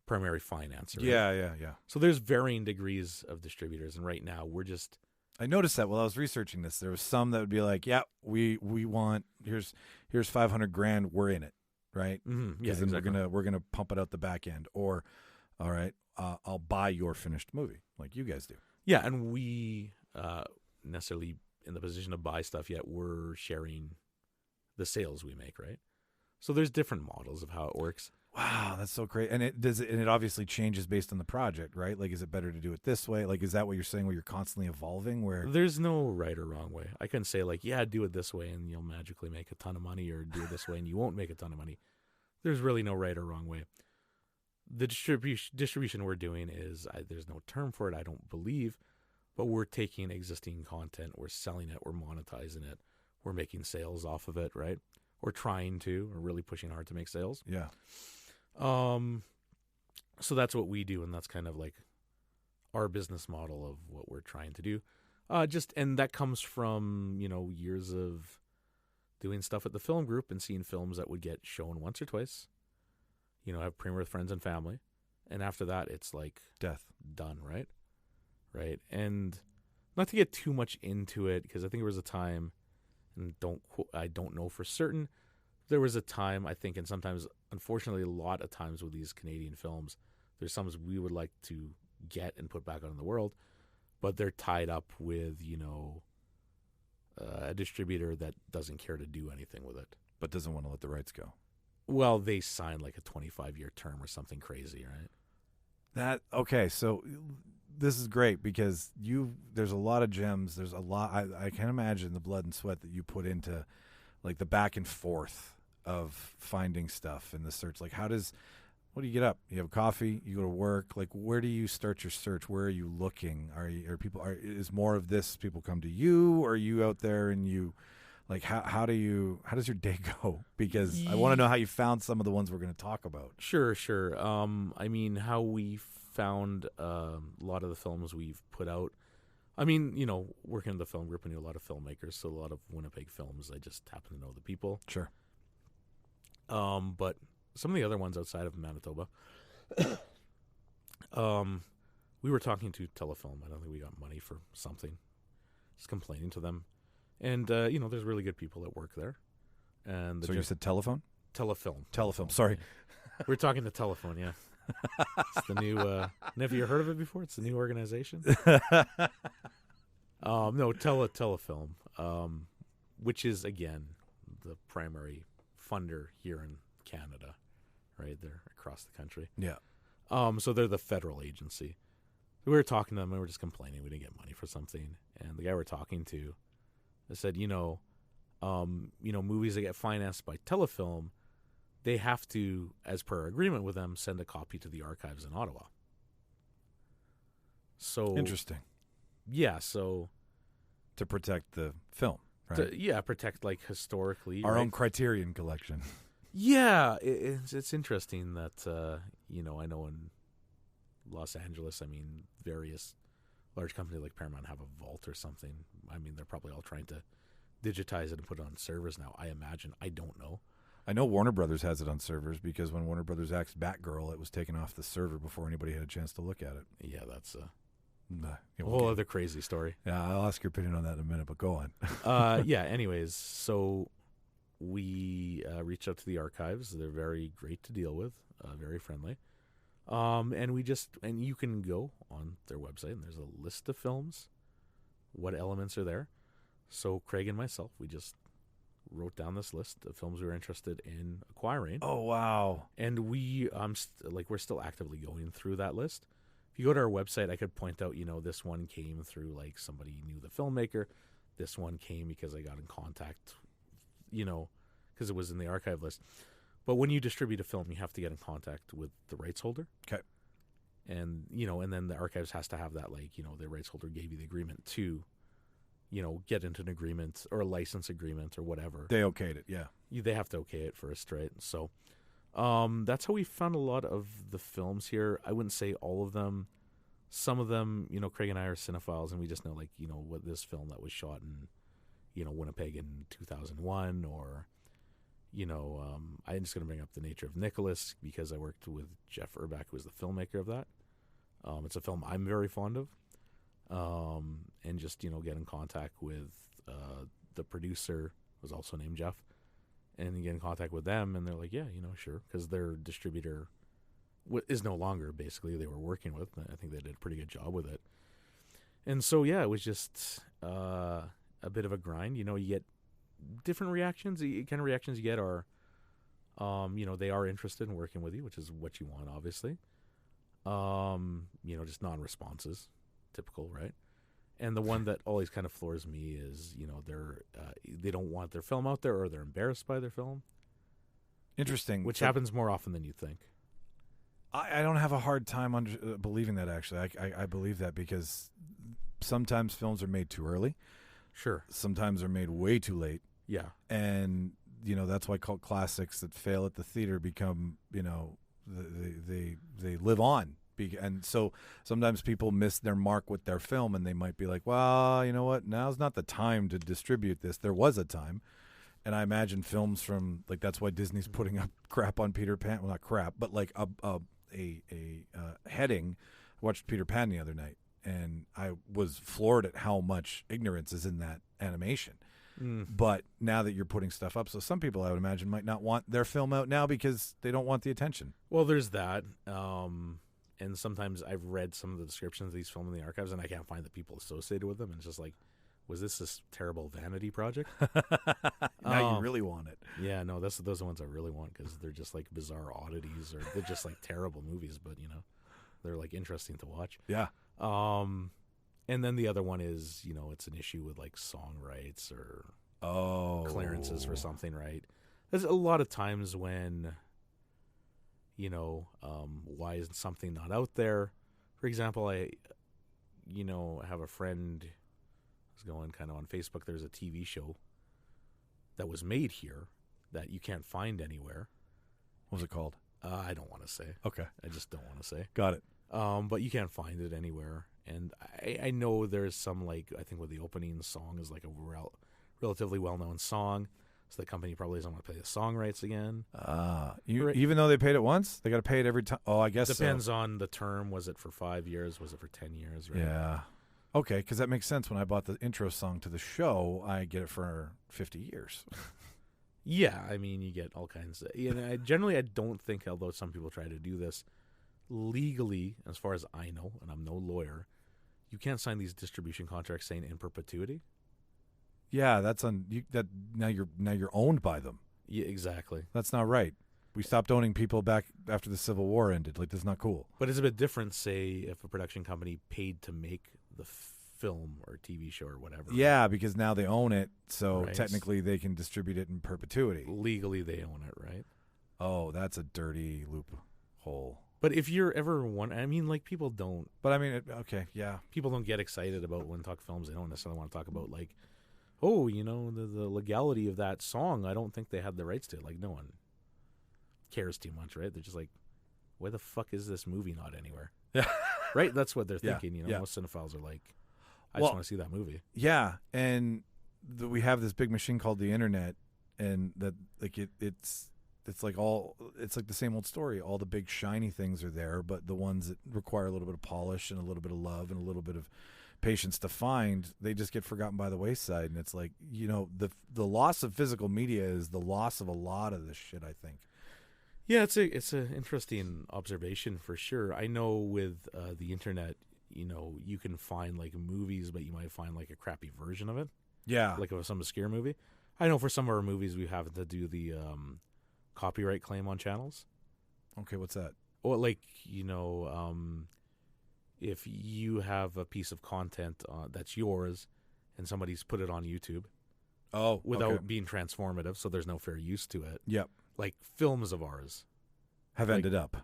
primary financer. Yeah. So there's varying degrees of distributors, and right now we're just. I noticed that while I was researching this, there was some that would be like, yeah, we want here's $500,000, we're in it, right? Mm-hmm. Yeah, then exactly. we're gonna pump it out the back end, or all right, I'll buy your finished movie like you guys do. Yeah, and we necessarily in the position to buy stuff yet. We're sharing the sales we make, right? So there's different models of how it works. Wow, that's so great. And it obviously changes based on the project, right? Like, is it better to do it this way? Like, is that what you're saying, where you're constantly evolving? Where there's no right or wrong way. I couldn't say like, yeah, do it this way and you'll magically make a ton of money, or do it this way and you won't make a ton of money. There's really no right or wrong way. The distribution we're doing is, there's no term for it, I don't believe, but we're taking existing content, we're selling it, we're monetizing it, we're making sales off of it, right? We're trying to, we're really pushing hard to make sales. Yeah. So that's what we do, and that's kind of like our business model of what we're trying to do. And that comes from, years of doing stuff at the film group and seeing films that would get shown once or twice, have premiere with friends and family. And after that, it's like Death. Done, right? Right. And not to get too much into it, because I think there was a time, and I don't know for certain, there was a time, I think, and sometimes, unfortunately, a lot of times with these Canadian films, there's some we would like to get and put back out in the world, but they're tied up with, a distributor that doesn't care to do anything with it. But doesn't want to let the rights go. Well, they signed like a 25-year term or something crazy, right? Okay, so this is great because there's a lot of gems. There's a lot. I can imagine the blood and sweat that you put into like the back and forth of finding stuff in the search. Like what do you get up? You have coffee, you go to work. Like, where do you start your search? Where are you looking? Is more of this people come to you, or are you out there and you, like, how does your day go? Because I want to know how you found some of the ones we're going to talk about. Sure. How we found a lot of the films we've put out. Working in the film group, I knew a lot of filmmakers, so a lot of Winnipeg films, I just happen to know the people. Sure. But some of the other ones outside of Manitoba, we were talking to Telefilm. I don't think we got money for something. Just complaining to them. And, there's really good people that work there. And So you said telephone? Telefilm. Sorry. We're talking to Telephone, yeah. It's the new, have you heard of it before? It's the new organization. No, Telefilm, which is, again, the primary funder here in Canada, right? They're across the country. Yeah. So they're the federal agency. We were talking to them, and we were just complaining we didn't get money for something. And the guy we're talking to said, movies that get financed by Telefilm, they have to, as per our agreement with them, send a copy to the archives in Ottawa. So Interesting. Yeah, so to protect the film, right? Protect, like, historically our own Criterion collection. Yeah, it's interesting that I know in Los Angeles, various large companies like Paramount have a vault or something. They're probably all trying to digitize it and put it on servers now, I imagine. I don't know. I know Warner Brothers has it on servers because when Warner Brothers axed Batgirl, it was taken off the server before anybody had a chance to look at it. Yeah, that's a a whole other crazy story. Yeah, I'll ask your opinion on that in a minute, but go on. Anyways, so we reached out to the archives. They're very great to deal with, very friendly. And you can go on their website, and there's a list of films, what elements are there. So Craig and myself, we just wrote down this list of films we were interested in acquiring. Oh, wow. And we're still actively going through that list. If you go to our website, I could point out, this one came through, like, somebody knew the filmmaker. This one came because I got in contact, because it was in the archive list. But when you distribute a film, you have to get in contact with the rights holder. Okay. And, and then the archives has to have that, like, the rights holder gave you the agreement to, get into an agreement or a license agreement or whatever. They okayed it, yeah. They have to okay it first, right? So that's how we found a lot of the films here. I wouldn't say all of them. Some of them, Craig and I are cinephiles, and we just know, like, what this film that was shot in, Winnipeg in 2001, or, I'm just going to bring up The Nature of Nicholas because I worked with Jeff Urbach, who was the filmmaker of that. It's a film I'm very fond of. And just, get in contact with the producer, was also named Jeff, and get in contact with them, and they're like, yeah, sure, because their distributor is no longer, basically, they were working with. I think they did a pretty good job with it. And so, yeah, it was just a bit of a grind. You get different reactions. The kind of reactions you get are, they are interested in working with you, which is what you want, obviously. Just non-responses, typical, right? And the one that always kind of floors me is, they don't want their film out there, or they're embarrassed by their film. Interesting. Which happens more often than you think. I don't have a hard time believing that, actually. I believe that because sometimes films are made too early. Sure. Sometimes they're made way too late. Yeah. And, that's why cult classics that fail at the theater become, they live on. And so sometimes people miss their mark with their film, and they might be like, well, you know what? Now's not the time to distribute this. There was a time. And I imagine films from, like, that's why Disney's putting up crap on Peter Pan. Well, not crap, but like a heading. I watched Peter Pan the other night, and I was floored at how much ignorance is in that animation. But now that you're putting stuff up, so some people, I would imagine, might not want their film out now because they don't want the attention. Well, there's that. And sometimes I've read some of the descriptions of these films in the archives, and I can't find the people associated with them. And it's just like, was this terrible vanity project? Now you really want it. Yeah, no, those are the ones I really want, because they're just like bizarre oddities, or they're just like terrible movies, but they're like interesting to watch. Yeah. And then the other one is, it's an issue with like song rights or clearances for something, right? There's a lot of times when, why isn't something not out there? For example, I have a friend who's going kind of on Facebook. There's a TV show that was made here that you can't find anywhere. What was it called? I don't want to say. Okay. I just don't want to say. Got it. But you can't find it anywhere. And I know there's some, like, I think with the opening song is like a relatively well-known song. So the company probably doesn't want to pay the song rights again. Even though they paid it once, they got to pay it every time. Oh, I guess depends on the term. Was it for 5 years? Was it for 10 years? Right? Yeah. Okay, because that makes sense. When I bought the intro song to the show, I get it for 50 years. Yeah, I mean, you get all kinds of... generally, I don't think, although some people try to do this, legally, as far as I know, and I'm no lawyer, you can't sign these distribution contracts saying in perpetuity. Yeah, that's now you're owned by them. Yeah, exactly. That's not right. We stopped owning people back after the Civil War ended. Like, that's not cool. But it's a bit different, say, if a production company paid to make the film or TV show or whatever. Yeah, because now they own it, so right. Technically they can distribute it in perpetuity. Legally, they own it, right? Oh, that's a dirty loophole. But if you're ever people don't. But I mean, okay, yeah. People don't get excited about when talk films. They don't necessarily want to talk about, like, oh, the legality of that song. I don't think they had the rights to it. Like, no one cares too much, right? They're just like, why the fuck is this movie not anywhere? Yeah. Right? That's what they're thinking. Yeah. Most cinephiles are like, I just want to see that movie. Yeah, and we have this big machine called the internet, and that, like, it's like the same old story. All the big shiny things are there, but the ones that require a little bit of polish and a little bit of love and a little bit of patience to find, they just get forgotten by the wayside. And it's like, the loss of physical media is the loss of a lot of this shit, I think. Yeah, it's an interesting observation for sure. I know with the internet, you can find like movies, but you might find like a crappy version of it. Yeah, like of some obscure movie. I know for some of our movies, we have to do the copyright claim on channels. Okay, what's that? Well, like, if you have a piece of content that's yours and somebody's put it on YouTube without being transformative, so there's no fair use to it. Yep. Like films of ours have ended up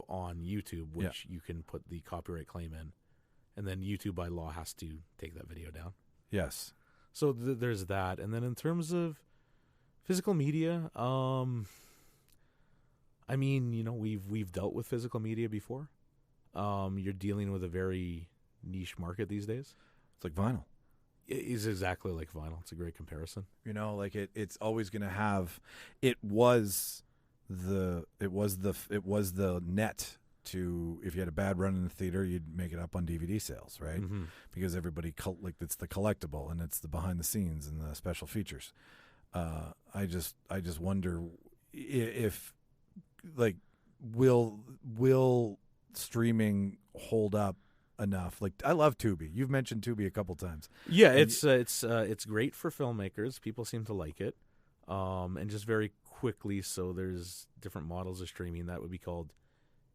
on YouTube, which you can put the copyright claim in, and then YouTube by law has to take that video down. Yes. So there's that. And then in terms of physical media, we've dealt with physical media before. You're dealing with a very niche market these days. It's like vinyl. It is exactly like vinyl. It's a great comparison. Like it's always going to have. It was the net to, if you had a bad run in the theater, you'd make it up on DVD sales, right? Mm-hmm. Because everybody it's the collectible and it's the behind the scenes and the special features. I just wonder if like will streaming hold up enough? Like, I love Tubi. You've mentioned Tubi a couple times. Yeah, it's great for filmmakers. People seem to like it. And just very quickly, so there's different models of streaming that would be called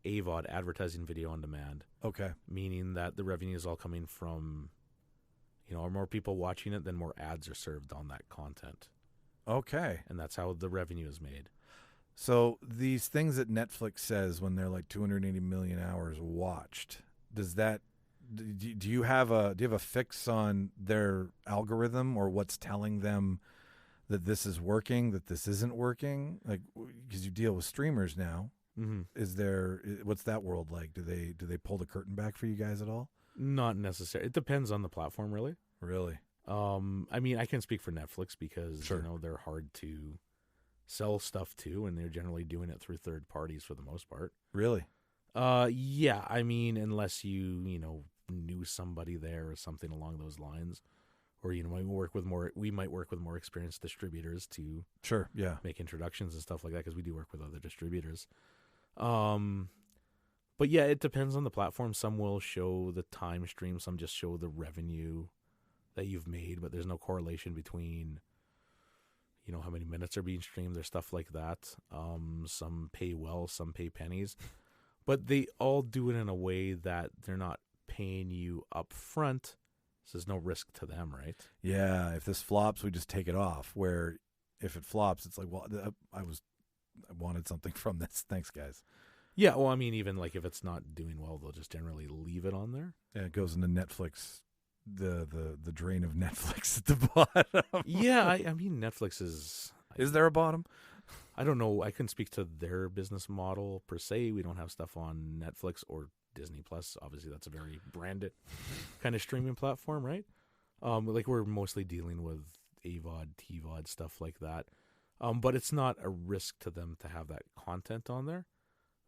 AVOD, advertising video on demand. Okay. Meaning that the revenue is all coming from, are more people watching it, then more ads are served on that content. Okay. And that's how the revenue is made. So these things that Netflix says when they're like 280 million hours watched, does that do you have a fix on their algorithm or what's telling them that this is working, that this isn't working? Like, because you deal with streamers now. Mm-hmm. What's that world like? Do they pull the curtain back for you guys at all? Not necessarily. It depends on the platform, really. Really? I mean, I can speak for Netflix because Sure. they're hard to sell stuff to, and they're generally doing it through third parties for the most part. Really? Yeah. I mean, unless you knew somebody there or something along those lines, or we might work with more experienced distributors to Sure. Yeah. make introductions and stuff like that, because we do work with other distributors. But yeah, it depends on the platform. Some will show the time stream, some just show the revenue that you've made, but there's no correlation between how many minutes are being streamed or stuff like that. Some pay well, some pay pennies, but they all do it in a way that they're not paying you up front, so there's no risk to them, right? Yeah, if this flops, we just take it off. Where if it flops, it's like, well, I wanted something from this. Thanks, guys. Yeah, well, I mean, even like if it's not doing well, they'll just generally leave it on there. Yeah, it goes into Netflix, the drain of Netflix at the bottom. Yeah, I mean, Netflix is there a bottom? I don't know. I couldn't speak to their business model per se. We don't have stuff on Netflix or Disney Plus. Obviously, that's a very branded kind of streaming platform, right? Like we're mostly dealing with AVOD, TVOD, stuff like that. But it's not a risk to them to have that content on there.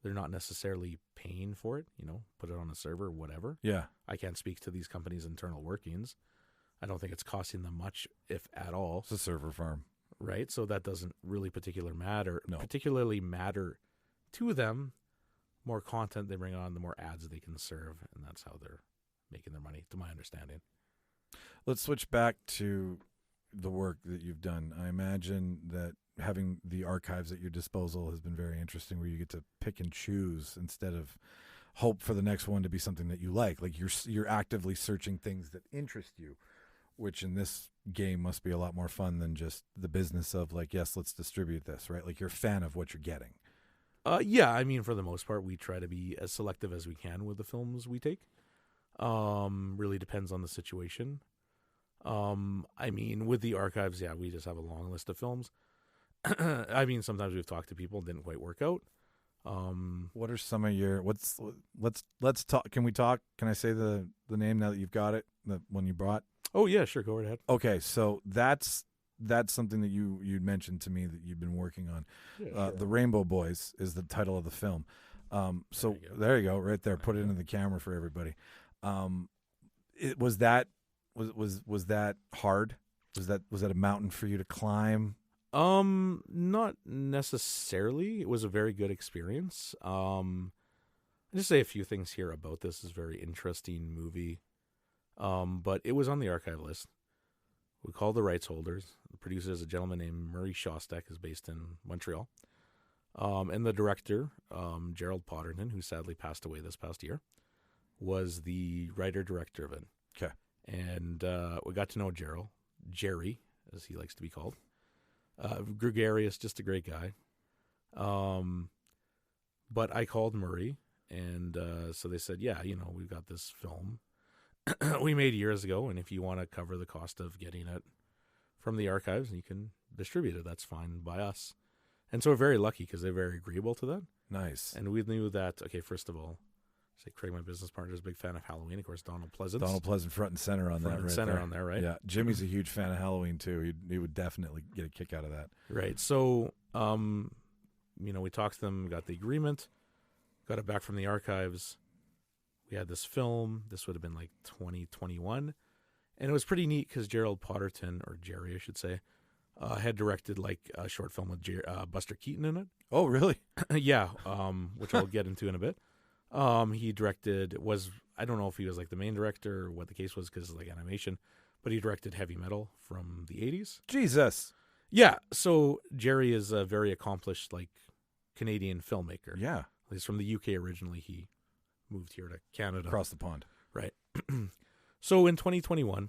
They're not necessarily paying for it, put it on a server, whatever. Yeah. I can't speak to these companies' internal workings. I don't think it's costing them much, if at all. It's a server farm. Right? So that doesn't really particularly matter to them. More content they bring on, the more ads they can serve, and that's how they're making their money, to my understanding. Let's switch back to the work that you've done. I imagine that having the archives at your disposal has been very interesting, where you get to pick and choose instead of hope for the next one to be something that you like. Like you're actively searching things that interest you, which in this game must be a lot more fun than just the business of like, yes, let's distribute this, right? Like you're a fan of what you're getting. Yeah, I mean, for the most part, we try to be as selective as we can with the films we take. Really depends on the situation. I mean, with the archives, yeah, we just have a long list of films. I mean, sometimes we've talked to people, didn't quite work out. What are some of your? Let's talk. Can we talk? Can I say the name now that you've got it? The one you brought. Oh yeah, sure. Go right ahead. Okay, so that's something that you'd mentioned to me that you've been working on. Yeah, sure. The Rainbow Boys is the title of the film. So there you go, right there. Put it into the camera for everybody. Was that hard? Was that a mountain for you to climb? Not necessarily. It was a very good experience. I'll just say a few things here about this. It's a very interesting movie. But it was on the archive list. We called the rights holders. The producer is a gentleman named Murray Shostak, is based in Montreal. And the director, Gerald Potterton, who sadly passed away this past year, was the writer-director of it. Okay. And we got to know Jerry, as he likes to be called. Gregarious, just a great guy. But I called Murray, and so they said, yeah, we've got this film we made years ago, and if you want to cover the cost of getting it from the archives, you can distribute it. That's fine by us. And so we're very lucky because they're very agreeable to that. Nice. And we knew that, okay, first of all, say Craig, my business partner, is a big fan of Halloween. Of course, Donald Pleasant front and center on that. Front and center on there, right? Yeah. Jimmy's a huge fan of Halloween too. He would definitely get a kick out of that. Right. So, we talked to them, got the agreement, got it back from the archives. We had this film. This would have been like 2021. And it was pretty neat because Gerald Potterton, or Jerry, I should say, had directed like a short film with Buster Keaton in it. Oh, really? Yeah, which I'll get into in a bit. He directed, I don't know if he was like the main director or what the case was because it's like animation, but he directed Heavy Metal from the 80s. Jesus. Yeah, so Jerry is a very accomplished like Canadian filmmaker. Yeah. He's from the UK originally. He moved here to Canada. Across the pond. Right. So in 2021,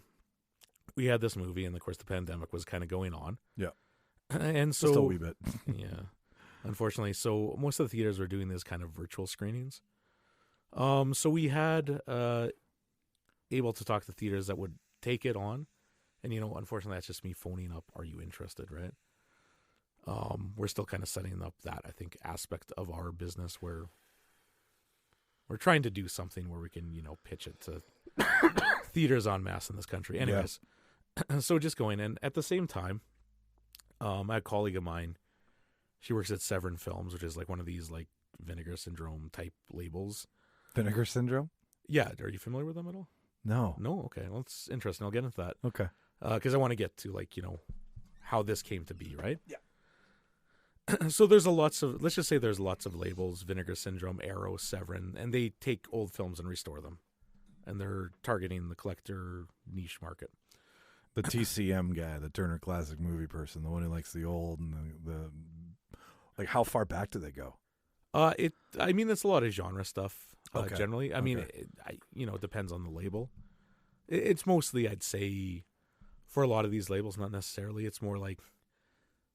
we had this movie, and of course the pandemic was kind of going on. Yeah. And so just a wee bit. Yeah. Unfortunately, so most of the theaters were doing these kind of virtual screenings. So we had able to talk to theaters that would take it on. And, unfortunately, that's just me phoning up, are you interested, right? We're still kind of setting up that, I think, aspect of our business where we're trying to do something where we can, pitch it to theaters en masse in this country. Anyways, so just going in. At the same time, a colleague of mine, she works at Severin Films, which is like one of these like Vinegar Syndrome type labels. Vinegar Syndrome? Yeah. Are you familiar with them at all? No. No? Okay. Well, it's interesting. I'll get into that. Okay. Because I want to get to how this came to be, right? Yeah. So let's just say there's lots of labels, Vinegar Syndrome, Arrow, Severin, and they take old films and restore them. And they're targeting the collector niche market. The TCM guy, the Turner Classic Movie person, the one who likes the old and the like, how far back do they go? It's a lot of genre stuff, Okay. generally. I mean, it depends on the label. It's mostly, I'd say, for a lot of these labels, not necessarily. It's more like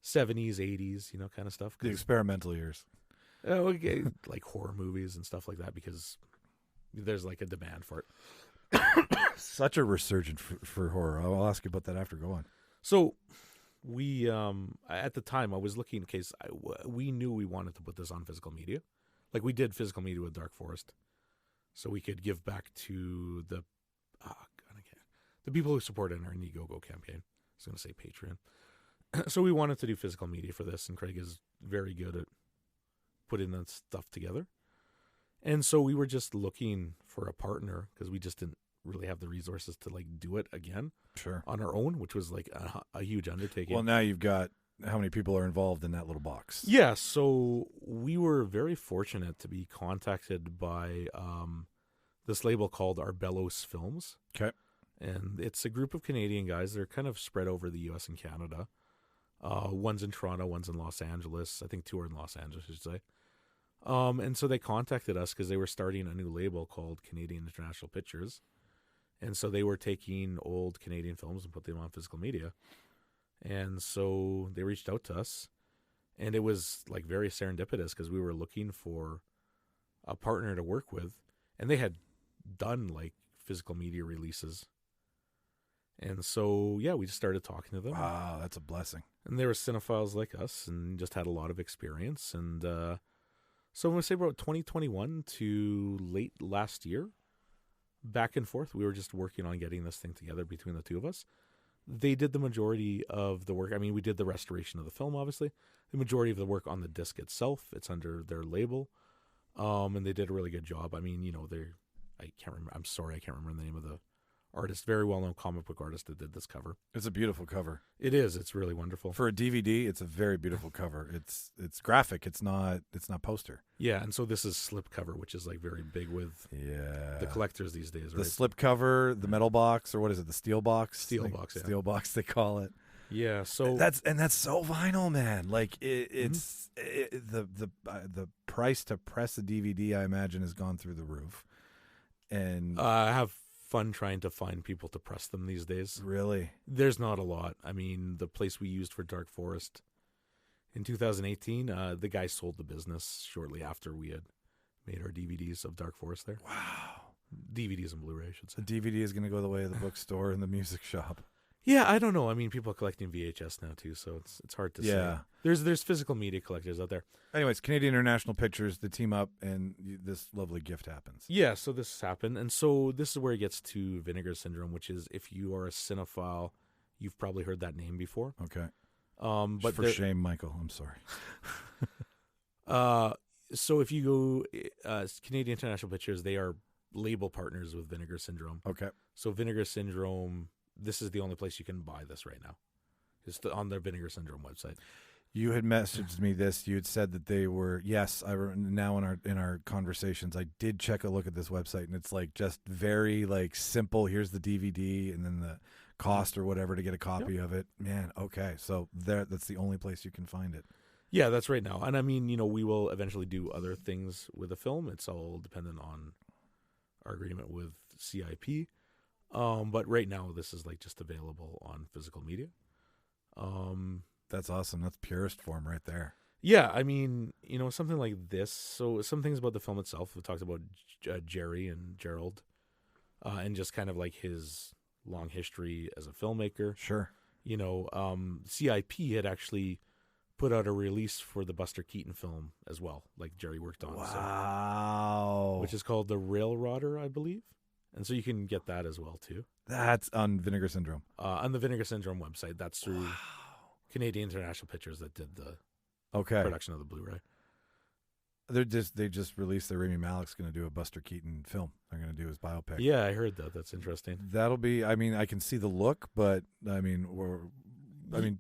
70s, 80s, kind of stuff. The experimental years. Like horror movies and stuff like that, because there's like a demand for it. Such a resurgence for horror. I'll ask you about that after. Go on. So we, at the time, I was looking in case we knew we wanted to put this on physical media. Like we did physical media with Dark Forest. So we could give back to the people who supported our Indiegogo campaign. I was going to say Patreon. So we wanted to do physical media for this, and Craig is very good at putting that stuff together. And so we were just looking for a partner because we just didn't really have the resources to like do it again on our own, which was like a huge undertaking. Well, now you've got how many people are involved in that little box? Yeah, so we were very fortunate to be contacted by this label called Arbelos Films. Okay. And it's a group of Canadian guys. They're kind of spread over the U.S. and Canada. One's in Toronto, one's in Los Angeles. I think two are in Los Angeles, I should say. And so they contacted us because they were starting a new label called Canadian International Pictures. And so they were taking old Canadian films and put them on physical media. And so they reached out to us. And it was like very serendipitous because we were looking for a partner to work with. And they had done like physical media releases. And so, yeah, we just started talking to them. Wow, that's a blessing. And they were cinephiles like us and just had a lot of experience. And so I'm going to say about 2021 to late last year, back and forth, we were just working on getting this thing together between the two of us. They did the majority of the work. I mean, we did the restoration of the film, obviously. The majority of the work on the disc itself, it's under their label. And they did a really good job. I mean, I'm sorry, I can't remember the name of the artist, very well-known comic book artist that did this cover. It's a beautiful cover. It is. It's really wonderful. For a DVD, it's a very beautiful cover. It's graphic. It's not poster. Yeah, and so this is slipcover, which is like very big with the collectors these days, right? The slipcover, the metal box, or what is it? The steel box? Steel box, yeah. Steel box, they call it. Yeah, so that's so vinyl, man. Like it's the price to press a DVD, I imagine, has gone through the roof. And I have fun trying to find people to press them these days. Really? There's not a lot. I mean, the place we used for Dark Forest in 2018, the guy sold the business shortly after we had made our DVDs of Dark Forest there. Wow. DVDs and Blu-ray, I should say. The DVD is going to go the way of the bookstore and the music shop. Yeah, I don't know. I mean, people are collecting VHS now too, so it's hard to say. There's physical media collectors out there. Anyways, Canadian International Pictures, they team up, and this lovely gift happens. Yeah, so this happened, and so this is where it gets to Vinegar Syndrome, which is if you are a cinephile, you've probably heard that name before. Okay. But for shame, Michael. I'm sorry. So if you go Canadian International Pictures, they are label partners with Vinegar Syndrome. Okay. So Vinegar Syndrome, this is the only place you can buy this right now. It's on their Vinegar Syndrome website. You had messaged me this. You had said that they were. Yes, now in our conversations, I did check a look at this website, and it's like just very like simple. Here's the DVD, and then the cost or whatever to get a copy of it. Man, okay, so that's the only place you can find it. Yeah, that's right now. And I mean, we will eventually do other things with the film. It's all dependent on our agreement with CIP. But right now, this is like just available on physical media. That's awesome. That's purest form right there. Yeah, I mean, something like this. So some things about the film itself. We talked about Jerry and Gerald. and just kind of like his long history as a filmmaker. Sure. You know, CIP had actually put out a release for the Buster Keaton film as well, like Jerry worked on. Wow. So, which is called The Railrodder, I believe. And so you can get that as well, too. That's on Vinegar Syndrome. On the Vinegar Syndrome website. That's through Canadian International Pictures that did the production of the Blu-ray. They just released that Rami Malek's going to do a Buster Keaton film. They're going to do his biopic. Yeah, I heard that. That's interesting. That'll be. I mean, I can see the look, but I mean,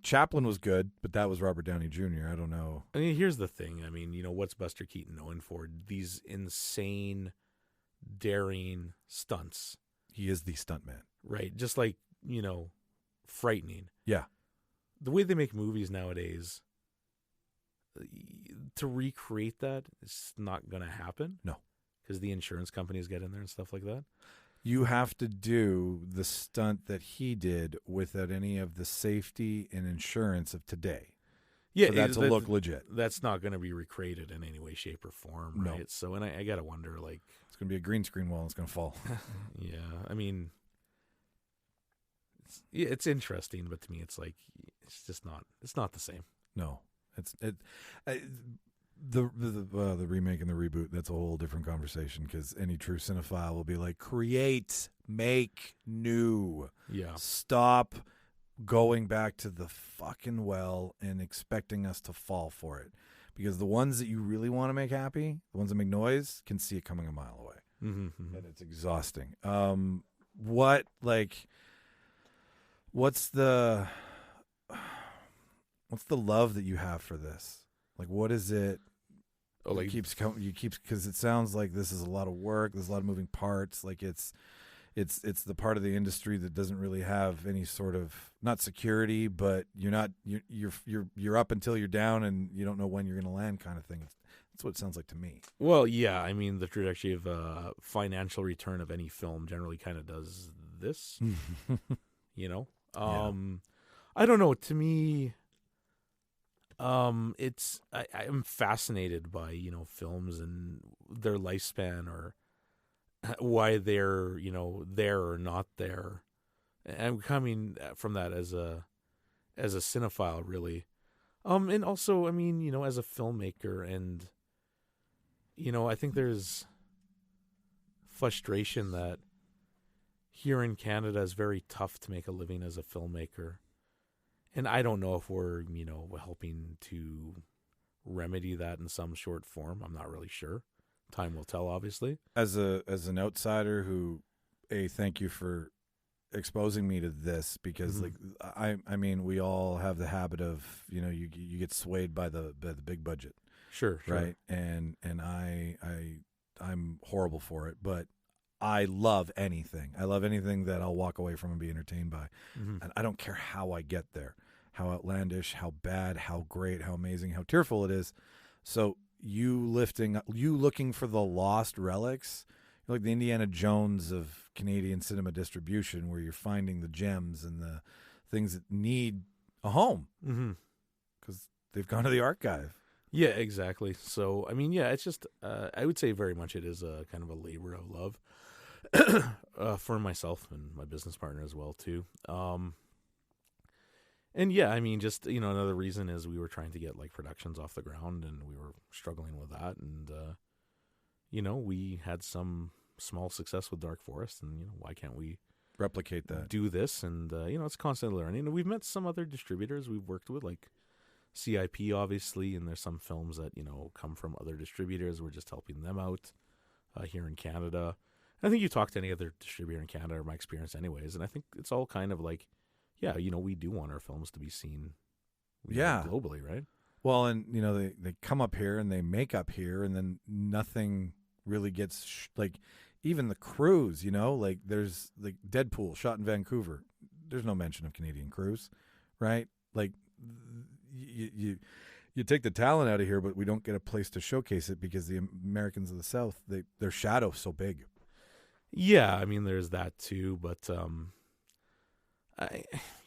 Chaplin was good, but that was Robert Downey Jr. I don't know. I mean, here's the thing. I mean, you know, what's Buster Keaton known for? These insane, daring stunts. He is the stuntman, right? Just like, you know, frightening. Yeah. The way they make movies nowadays, to recreate that, it's not going to happen. No. Because the insurance companies get in there and stuff like that. You have to do the stunt that he did without any of the safety and insurance of today. Yeah, for that to look legit. That's not going to be recreated in any way, shape, or form, right? No. So, and I got to wonder, like... It's going to be a green screen wall and it's going to fall. Yeah, I mean... It's interesting, but to me, it's like, it's just not... It's not the same. No. The remake and the reboot, that's a whole different conversation, because any true cinephile will be like, create, make new. Yeah. Stop going back to the fucking well and expecting us to fall for it. Because the ones that you really want to make happy, the ones that make noise, can see it coming a mile away. Mm-hmm. And it's exhausting. What's the love that you have for this? Like, what is it? Oh, like because it sounds like this is a lot of work. There's a lot of moving parts. Like it's the part of the industry that doesn't really have any sort of, not security, but you're up until you're down and you don't know when you're going to land, kind of thing. That's what it sounds like to me. Well, yeah, I mean, the trajectory of financial return of any film generally kind of does this. You know, I don't know. To me, I'm fascinated by, you know, films and their lifespan, or why they're, you know, there or not there. And I'm coming from that as a cinephile, really. And also, I mean, you know, as a filmmaker, and, you know, I think there's frustration that here in Canada is very tough to make a living as a filmmaker. And I don't know if we're, you know, helping to remedy that in some short form. I'm not really sure. Time will tell, obviously. As an outsider who, thank you for exposing me to this, because like I mean, we all have the habit of, you know, you get swayed by the big budget. Sure. Right. And I'm horrible for it, but I love anything. I love anything that I'll walk away from and be entertained by. And I don't care how I get there, how outlandish, how bad, how great, how amazing, how tearful it is. So you looking for the lost relics, you're like the Indiana Jones of Canadian cinema distribution, where you're finding the gems and the things that need a home because they've gone to the archive. Yeah, exactly. So, I mean, yeah, it's just, I would say very much it is a kind of a labor of love. For myself and my business partner as well too. And yeah, I mean, just, you know, another reason is we were trying to get like productions off the ground, and we were struggling with that. And, you know, we had some small success with Dark Forest, and, you know, why can't we replicate that, do this? And, you know, it's constantly learning. And we've met some other distributors we've worked with, like CIP, obviously, and there's some films that, you know, come from other distributors. We're just helping them out here in Canada. I think you talk to any other distributor in Canada, or my experience anyways, and I think it's all kind of like, yeah, you know, we do want our films to be seen globally, right? Well, and, you know, they come up here and they make up here, and then nothing really gets, like, even the crews, you know, like there's like Deadpool shot in Vancouver. There's no mention of Canadian crews, right? Like you take the talent out of here, but we don't get a place to showcase it because the Americans of the South, their shadow's so big. Yeah, I mean, there's that too, but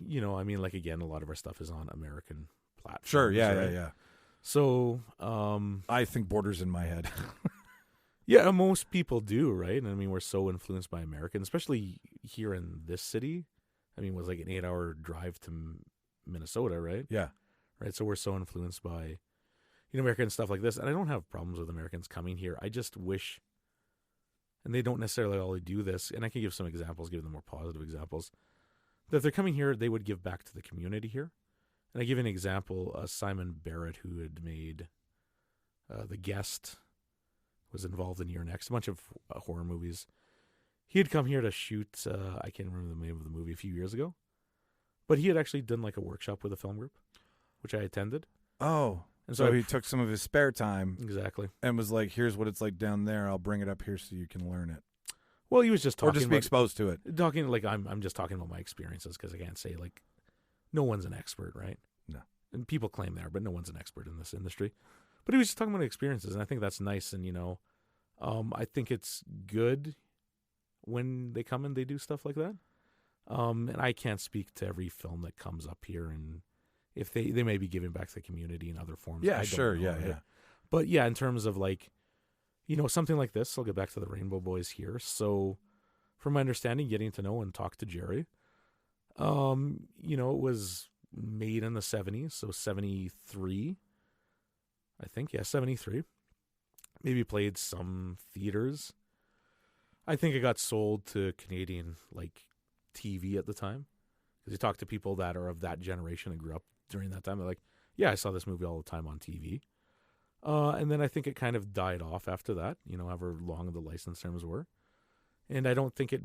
you know, I mean, like, again, a lot of our stuff is on American platforms. Sure, yeah, right? yeah. So, I think Borders in my head. Yeah, most people do, right? And I mean, we're so influenced by Americans, especially here in this city. I mean, it was like an 8-hour drive to Minnesota, right? Yeah. Right. So we're so influenced by, American stuff like this. And I don't have problems with Americans coming here. I just wish, and they don't necessarily all do this, and I can give some examples, give them more positive examples, that if they're coming here, they would give back to the community here. And I give an example, Simon Barrett, who had made The Guest, was involved in Your Next, a bunch of horror movies. He had come here to shoot, I can't remember the name of the movie, a few years ago. But he had actually done like a workshop with a film group, which I attended. Oh. And so he took some of his spare time. Exactly. And was like, here's what it's like down there. I'll bring it up here so you can learn it. Well, he was just talking or just be exposed to it. Talking like I'm just talking about my experiences because I can't say like no one's an expert, right? No. And people claim they are, but no one's an expert in this industry. But he was just talking about experiences, and I think that's nice. And I think it's good when they come and they do stuff like that. And I can't speak to every film that comes up here, and if they may be giving back to the community in other forms. Yeah, I don't sure, know, yeah, right? yeah. But yeah, in terms of like, something like this, I'll get back to the Rainbow Boys here. So, from my understanding, getting to know and talk to Jerry, it was made in the 70s, so 73, I think, 73. Maybe played some theaters. I think it got sold to Canadian, TV at the time. Because you talk to people that are of that generation and grew up during that time, they're like, yeah, I saw this movie all the time on TV. And then I think it kind of died off after that, however long the license terms were. And I don't think it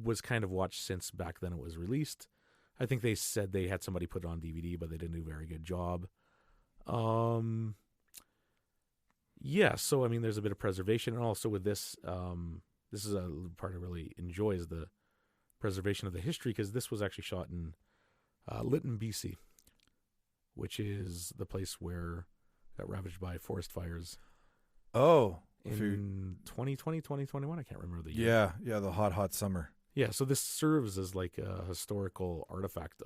was kind of watched since back then it was released. I think they said they had somebody put it on DVD, but they didn't do a very good job. So, I mean, there's a bit of preservation. And also with this, this is a part I really enjoy is the preservation of the history, because this was actually shot in Lytton, BC, which is the place where got ravaged by forest fires. Oh. In 2020, 2021, I can't remember the year. Yeah, the hot summer. Yeah, so this serves as like a historical artifact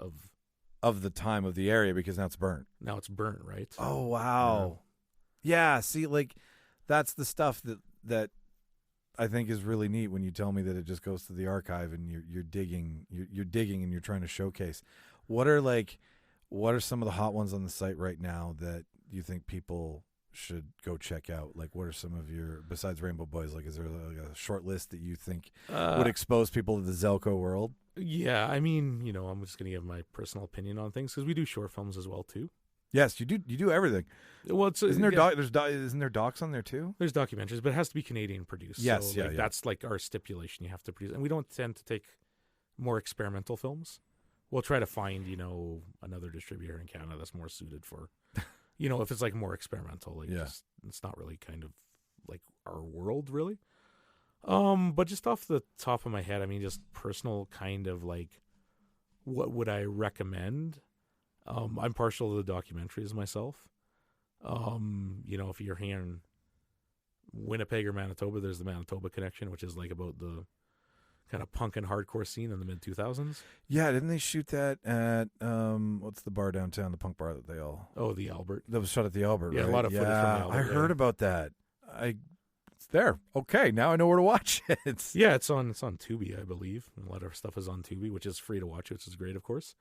of the time of the area, because now it's burnt. Now it's burnt, right? Oh, wow. Yeah, see, that's the stuff that I think is really neat when you tell me that it just goes to the archive and you're digging and you're trying to showcase. What are some of the hot ones on the site right now that you think people should go check out? Like, what are some of your, besides Rainbow Boys, is there a short list that you think would expose people to the Zellco world? Yeah, I mean, I'm just going to give my personal opinion on things, because we do short films as well, too. Yes, you do everything. Well, isn't there docs on there too? There's documentaries, but it has to be Canadian produced. Yes, so, that's like our stipulation. You have to produce, and we don't tend to take more experimental films. We'll try to find, another distributor in Canada that's more suited for, if it's more experimental. Just, it's not really kind of like our world, really. But just off the top of my head, I mean, just personal kind of what would I recommend? I'm partial to the documentaries myself. If you're here in Winnipeg or Manitoba, there's the Manitoba Connection, which is about the kind of punk and hardcore scene in the mid-2000s. Yeah, didn't they shoot that at, what's the bar downtown, the punk bar that they all... Oh, the Albert. That was shot at the Albert, yeah, right? A lot of footage from the Albert. I heard about that. It's there. Okay, now I know where to watch it. Yeah, it's on Tubi, I believe. A lot of stuff is on Tubi, which is free to watch, which is great, of course.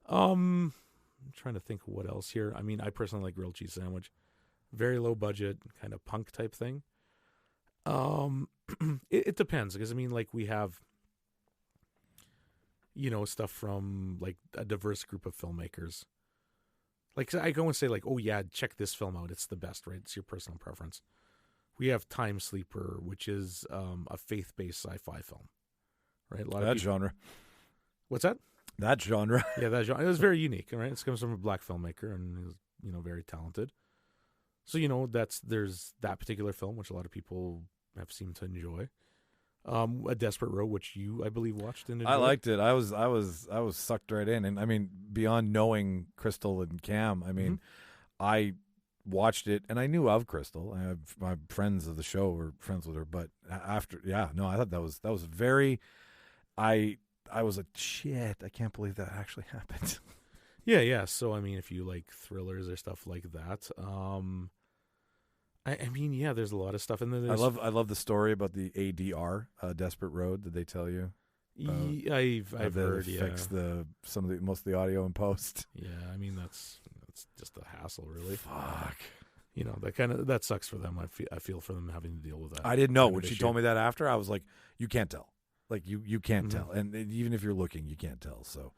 I'm trying to think what else here. I mean, I personally like grilled cheese sandwich. Very low budget, kind of punk type thing. It depends, because I mean, we have, stuff from a diverse group of filmmakers. I go and say oh yeah, check this film out. It's the best, right? It's your personal preference. We have Time Sleeper, which is a faith-based sci-fi film, right? A lot of genre. What's that? That genre. Yeah, that genre. It was very unique, right? It comes from a black filmmaker, and he's, very talented. So, there's that particular film, which a lot of people have seemed to enjoy. A Desperate Road, which you, I believe, watched and enjoyed. I liked it. I was sucked right in. And I mean, beyond knowing Crystal and Cam, I mean, I watched it and I knew of Crystal. I have my friends of the show were friends with her, but I thought that was very, I was like, shit, I can't believe that actually happened. Yeah. So, I mean, if you like thrillers or stuff like that, I mean, yeah, there's a lot of stuff, and then I love the story about the ADR, Desperate Road. Did they tell you? I've heard, fix most of the audio in post. Yeah, I mean that's just a hassle, really. Fuck. You know, that sucks for them. I feel for them having to deal with that. I didn't know when she told me that after. I was like, you can't tell. Like you can't tell, and even if you're looking, you can't tell. So.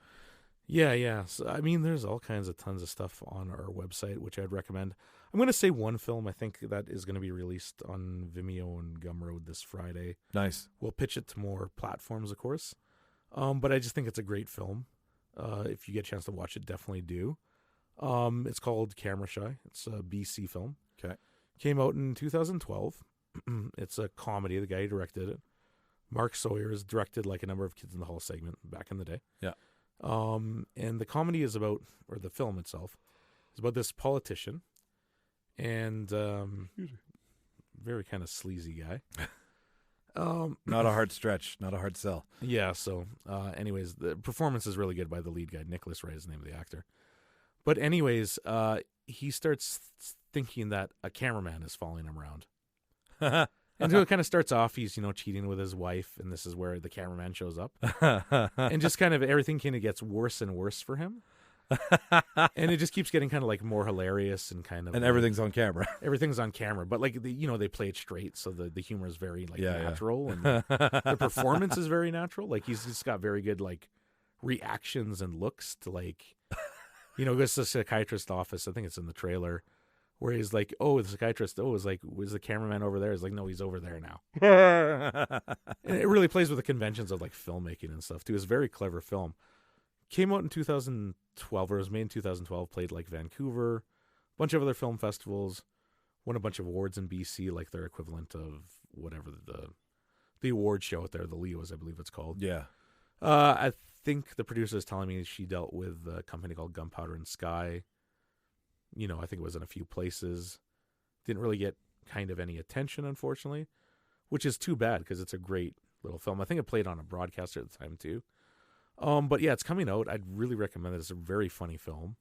Yeah. So, I mean, there's all kinds of tons of stuff on our website, which I'd recommend. I'm going to say one film I think that is going to be released on Vimeo and Gumroad this Friday. Nice. We'll pitch it to more platforms, of course. But I just think it's a great film. If you get a chance to watch it, definitely do. It's called Camera Shy. It's a BC film. Okay. Came out in 2012. It's a comedy. The guy who directed it, Mark Sawyer, has directed like a number of Kids in the Hall segment back in the day. Yeah. And the comedy is about, or the film itself, is about this politician and very kind of sleazy guy. Not a hard stretch, not a hard sell. Yeah, so anyways, the performance is really good by the lead guy. Nicholas Ray is the name of the actor. But anyways, he starts thinking that a cameraman is following him around. And so it kind of starts off, he's, cheating with his wife, and this is where the cameraman shows up. And just kind of everything kind of gets worse and worse for him. And it just keeps getting kind of like more hilarious and kind of. And everything's on camera. Everything's on camera. But like, they play it straight, so the humor is very like natural. Yeah. And the performance is very natural. Like, he's just got very good like reactions and looks to like, goes to the psychiatrist's office. I think it's in the trailer. Where he's like, the psychiatrist, was the cameraman over there? He's like, no, he's over there now. And it really plays with the conventions of like filmmaking and stuff too. It's a very clever film. Came out in 2012, or was made in 2012, played like Vancouver, a bunch of other film festivals, won a bunch of awards in BC, like their equivalent of whatever the award show out there, the Leos, I believe it's called. Yeah. I think the producer is telling me she dealt with a company called Gunpowder and Sky. I think it was in a few places. Didn't really get kind of any attention, unfortunately, which is too bad because it's a great little film. I think it played on a broadcaster at the time, too. But yeah, it's coming out. I'd really recommend it. It's a very funny film.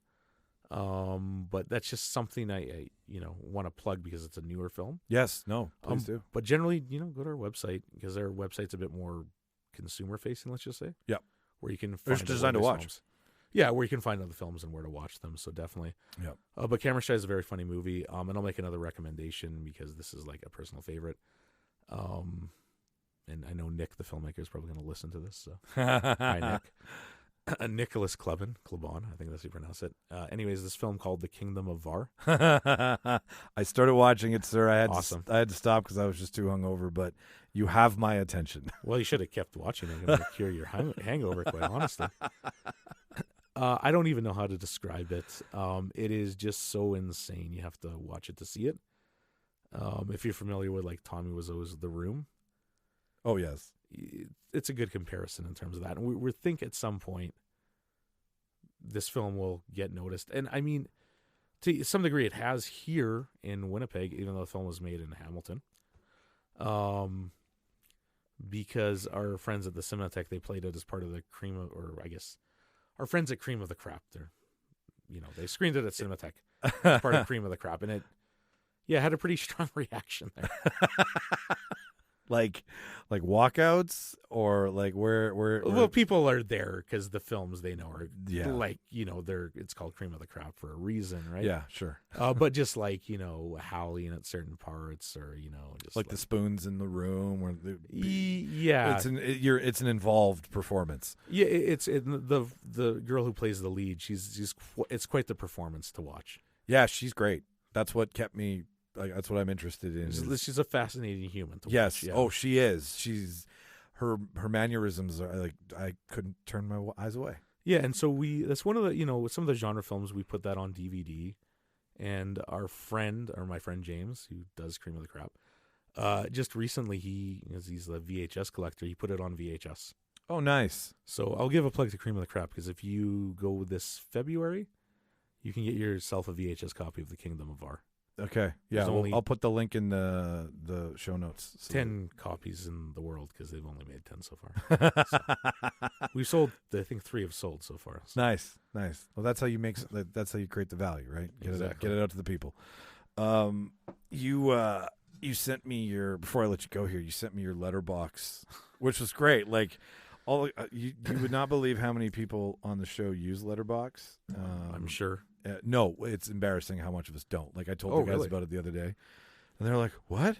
But that's just something I want to plug because it's a newer film. Yes. No, please do. But generally, go to our website because our website's a bit more consumer-facing, let's just say. Yeah. Where you can find it's designed to watch. Films. Yeah, where you can find other films and where to watch them. So definitely. Yeah. But Camera Shy is a very funny movie. And I'll make another recommendation because this is like a personal favorite. And I know Nick, the filmmaker, is probably going to listen to this. So hi, Nick. Nicholas Klebon, I think that's how you pronounce it. Anyways, this film called The Kingdom of Var. I started watching it, sir. I had to stop because I was just too hungover. But you have my attention. Well, you should have kept watching it to cure your hangover, quite honestly. I don't even know how to describe it. It is just so insane. You have to watch it to see it. If you're familiar with like Tommy Wiseau's The Room. Oh, yes. It's a good comparison in terms of that. And we think at some point this film will get noticed. And I mean, to some degree it has here in Winnipeg, even though the film was made in Hamilton. Because our friends at the Cinematheque, they played it as part of the our friends at Cream of the Crop, they screened it at Cinematheque as part of Cream of the Crop, and it had a pretty strong reaction there. like walkouts or like where well, people are there because the films they know are like it's called Cream of the Crop for a reason, right? Yeah, sure. But just like howling at certain parts, or just like the spoons in the room, or it's an involved performance. Yeah, the girl who plays the lead. It's quite the performance to watch. Yeah, she's great. That's what kept me. That's what I'm interested in. She's a fascinating human to watch. Yes. Yeah. Oh, she is. She's her mannerisms are like I couldn't turn my eyes away. Yeah, and so that's one of the some of the genre films we put that on DVD, and my friend James, who does Cream of the Crop, just recently he's a VHS collector. He put it on VHS. Oh, nice. So I'll give a plug to Cream of the Crop because if you go this February, you can get yourself a VHS copy of The Kingdom of Var. Okay. Yeah, I'll put the link in the show notes. 10 copies in the world because they've only made 10 so far. So, we've sold, I think 3 have sold so far. So. Nice. Well, that's how you create the value, right? Get it out to the people. You sent me your, before I let you go here, you sent me your letterbox, which was great. Like, you would not believe how many people on the show use Letterbox. I'm sure. No, it's embarrassing how much of us don't. Like, I told the guys really? about it the other day, and they're like, "What?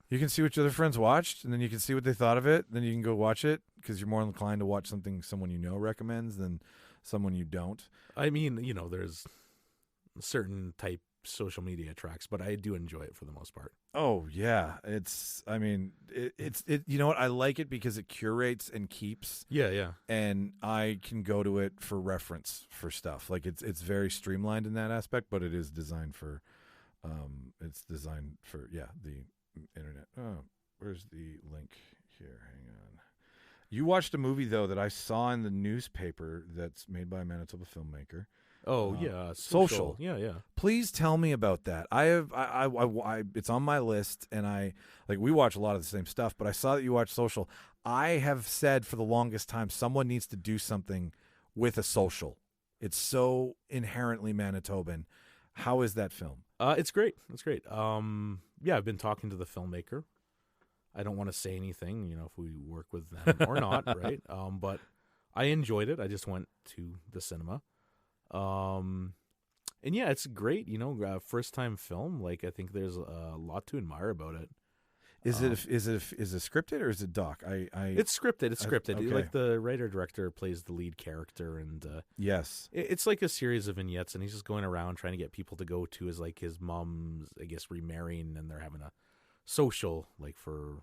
You can see what your other friends watched, and then you can see what they thought of it. Then you can go watch it because you're more inclined to watch something someone you know recommends than someone you don't." I mean, there's certain type social media tracks, but I do enjoy it for the most part. Oh yeah, it's you know what, I like it because it curates and keeps. Yeah. And I can go to it for reference for stuff. Like it's very streamlined in that aspect, but it is designed for the internet. Oh, where's the link here? Hang on. You watched a movie though that I saw in the newspaper that's made by a Manitoba filmmaker. Oh yeah, Social. Yeah. Please tell me about that. I it's on my list, and we watch a lot of the same stuff. But I saw that you watch Social. I have said for the longest time, someone needs to do something with a Social. It's so inherently Manitoban. How is that film? It's great. It's great. Yeah, I've been talking to the filmmaker. I don't want to say anything, if we work with them or not, right? But I enjoyed it. I just went to the cinema. And yeah, it's great, first time film. Like, I think there's a lot to admire about it. Is it scripted or is it doc? It's scripted. It's scripted. Okay. Like, the writer director plays the lead character, and yes, it's like a series of vignettes, and he's just going around trying to get people to go to his mom's, I guess, remarrying, and they're having a social, like, for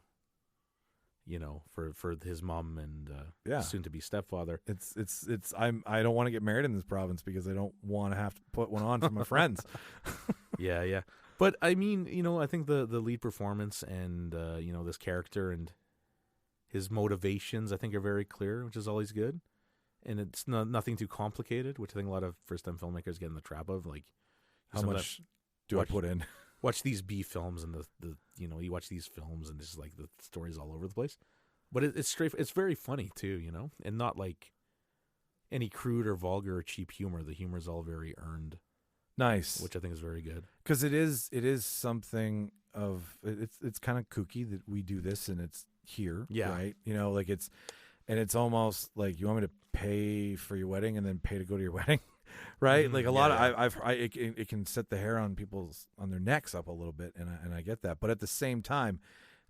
his mom and soon to be stepfather. I don't want to get married in this province because I don't want to have to put one on for my friends. Yeah. But I mean, I think the lead performance and this character and his motivations, I think, are very clear, which is always good. And it's nothing too complicated, which I think a lot of first time filmmakers get in the trap of. Like, how much do I put in? Watch these B films and you watch these films and this is like the story's all over the place. But it's straight. It's very funny too, and not like any crude or vulgar or cheap humor. The humor is all very earned. Nice, which I think is very good. Because it is something of it's kind of kooky that we do this and it's here, right? It's almost like, you want me to pay for your wedding and then pay to go to your wedding, right? Mm-hmm. Like a lot of it can set the hair on their necks up a little bit, and I get that, but at the same time,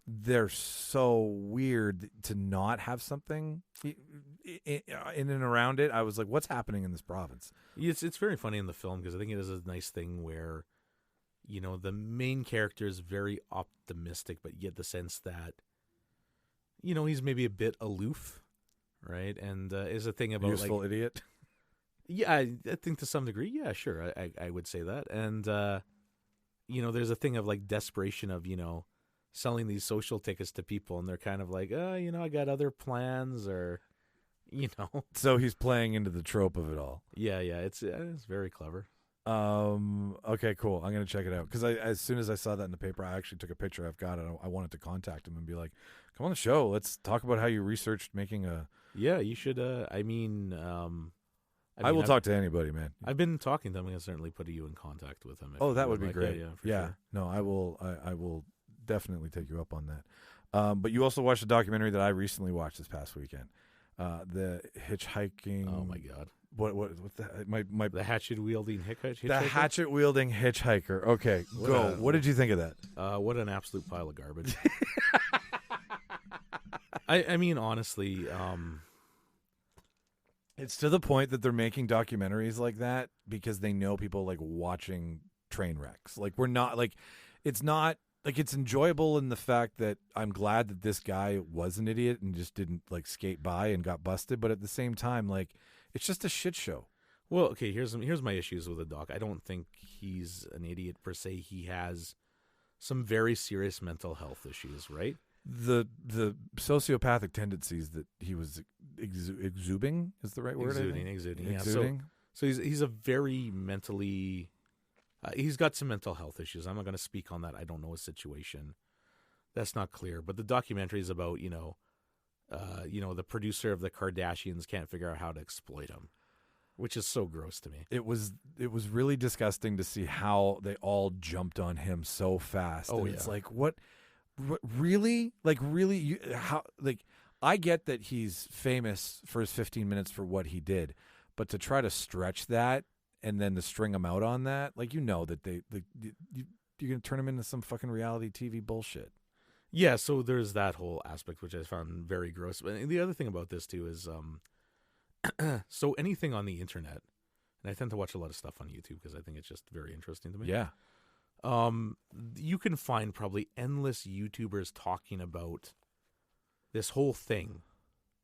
they're so weird to not have something in and around it. I was like, what's happening in this province? It's very funny in the film because I think it is a nice thing where, the main character is very optimistic, but you get the sense that, he's maybe a bit aloof, right? And is a thing about useful idiot. Yeah, I think to some degree, yeah, sure, I would say that. And there's a thing of like desperation of selling these social tickets to people, and they're kind of like, I got other plans, or So he's playing into the trope of it all. Yeah, it's very clever. Okay, cool. I'm gonna check it out because as soon as I saw that in the paper, I actually took a picture. I've got it. I wanted to contact him and be like, "Come on the show. Let's talk about how you researched making a." Yeah, you should. I will talk to anybody, man. I've been talking to him. I'm gonna certainly put you in contact with him. Oh, that would be great. Yeah, sure. No, I will. I will definitely take you up on that. But you also watched a documentary that I recently watched this past weekend. The hitchhiking. Oh my God! What the the hatchet wielding hitchhiker? The hatchet wielding hitchhiker. Okay, go. What did you think of that? What an absolute pile of garbage. I mean, honestly, it's to the point that they're making documentaries like that because they know people like watching train wrecks. Like, we're not like, it's not. Like, it's enjoyable in the fact that I'm glad that this guy was an idiot and just didn't like skate by and got busted. But at the same time, like, it's just a shit show. Well, okay, here's my issues with the doc. I don't think he's an idiot per se. He has some very serious mental health issues, right? The sociopathic tendencies that he was exuding is the right word. Exuding. Yeah. So he's a very mentally. He's got some mental health issues. I'm not going to speak on that. I don't know his situation. That's not clear. But the documentary is about, the producer of the Kardashians can't figure out how to exploit him, which is so gross to me. It was really disgusting to see how they all jumped on him so fast. Oh, And yeah. it's like, what really? Like, really? How? Like, I get that he's famous for his 15 minutes for what he did, but to try to stretch that and then to string him out on that, like, that you're going to turn him into some fucking reality TV bullshit. Yeah, so there's that whole aspect, which I found very gross. But the other thing about this, too, is so anything on the internet, and I tend to watch a lot of stuff on YouTube because I think it's just very interesting to me. Yeah. You can find probably endless YouTubers talking about this whole thing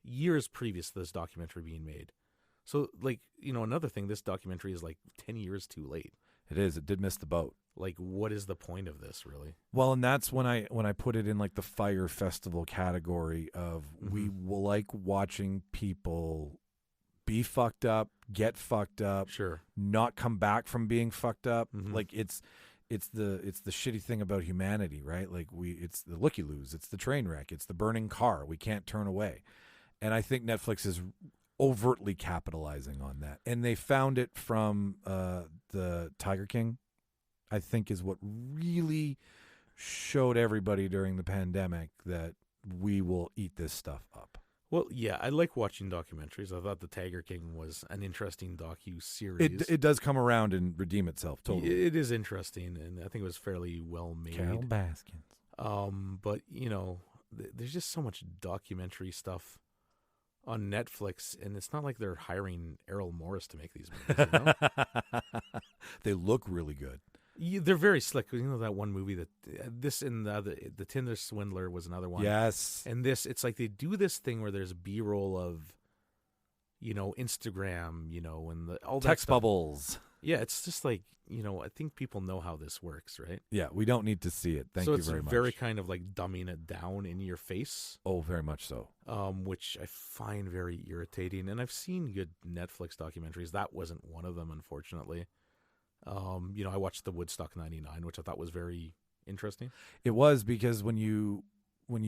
years previous to this documentary being made. So, like, another thing, this documentary is like 10 years too late. It is. It did miss the boat. Like, what is the point of this, really? Well, and that's when I put it in like the Fire Festival category of we will like watching people be fucked up, get fucked up, Sure. not come back from being fucked up. Mhm. Like it's the shitty thing about humanity, right? Like it's the looky-loos, it's the train wreck, it's the burning car. We can't turn away. And I think Netflix is overtly capitalizing on that. And they found it from the Tiger King, I think, is what really showed everybody during the pandemic that we will eat this stuff up. Well, yeah, I like watching documentaries. I thought The Tiger King was an interesting docu-series. It does come around and redeem itself, totally. It is interesting, and I think it was fairly well made. Carol Baskins. But, there's just so much documentary stuff on Netflix, and it's not like they're hiring Errol Morris to make these movies, They look really good. Yeah, they're very slick. That one movie that this and the Tinder Swindler was another one. Yes. And it's like they do this thing where there's B-roll of, Instagram, and all that Text stuff. bubbles. Yeah, it's just like, I think people know how this works, right? Yeah, we don't need to see it. Thank you very much. So it's very kind of like dumbing it down in your face. Oh, very much so. Which I find very irritating. And I've seen good Netflix documentaries. That wasn't one of them, unfortunately. I watched the Woodstock 99, which I thought was very interesting. It was, because when you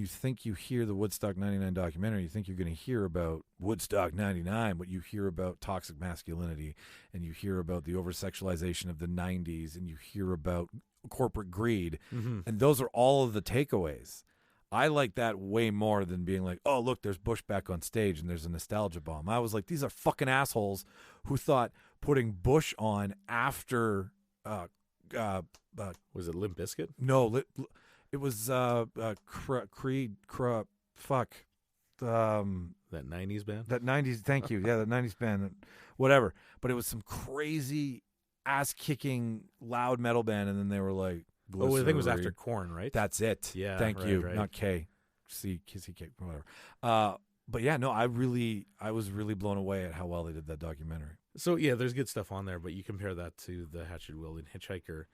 think you hear the Woodstock 99 documentary, you think you're going to hear about Woodstock 99, but you hear about toxic masculinity, and you hear about the over-sexualization of the 90s, and you hear about corporate greed, Mm-hmm. and those are all of the takeaways. I like that way more than being like, oh, look, there's Bush back on stage and there's a nostalgia bomb. I was like, these are fucking assholes who thought putting Bush on after Was it Limp Bizkit? no, it was Creed, fuck. That 90s band? That 90s, thank you. Yeah, the 90s band, whatever. But it was some crazy ass-kicking loud metal band, and then they were like, Oh, I think it was Glycerin. after Korn, right? That's it. Yeah, Thank right, you. right. Not K. C, Kissy K, whatever. But yeah, no, I was really blown away at how well they did that documentary. So, yeah, there's good stuff on there, but you compare that to the Hatchet Wielding Hitchhiker.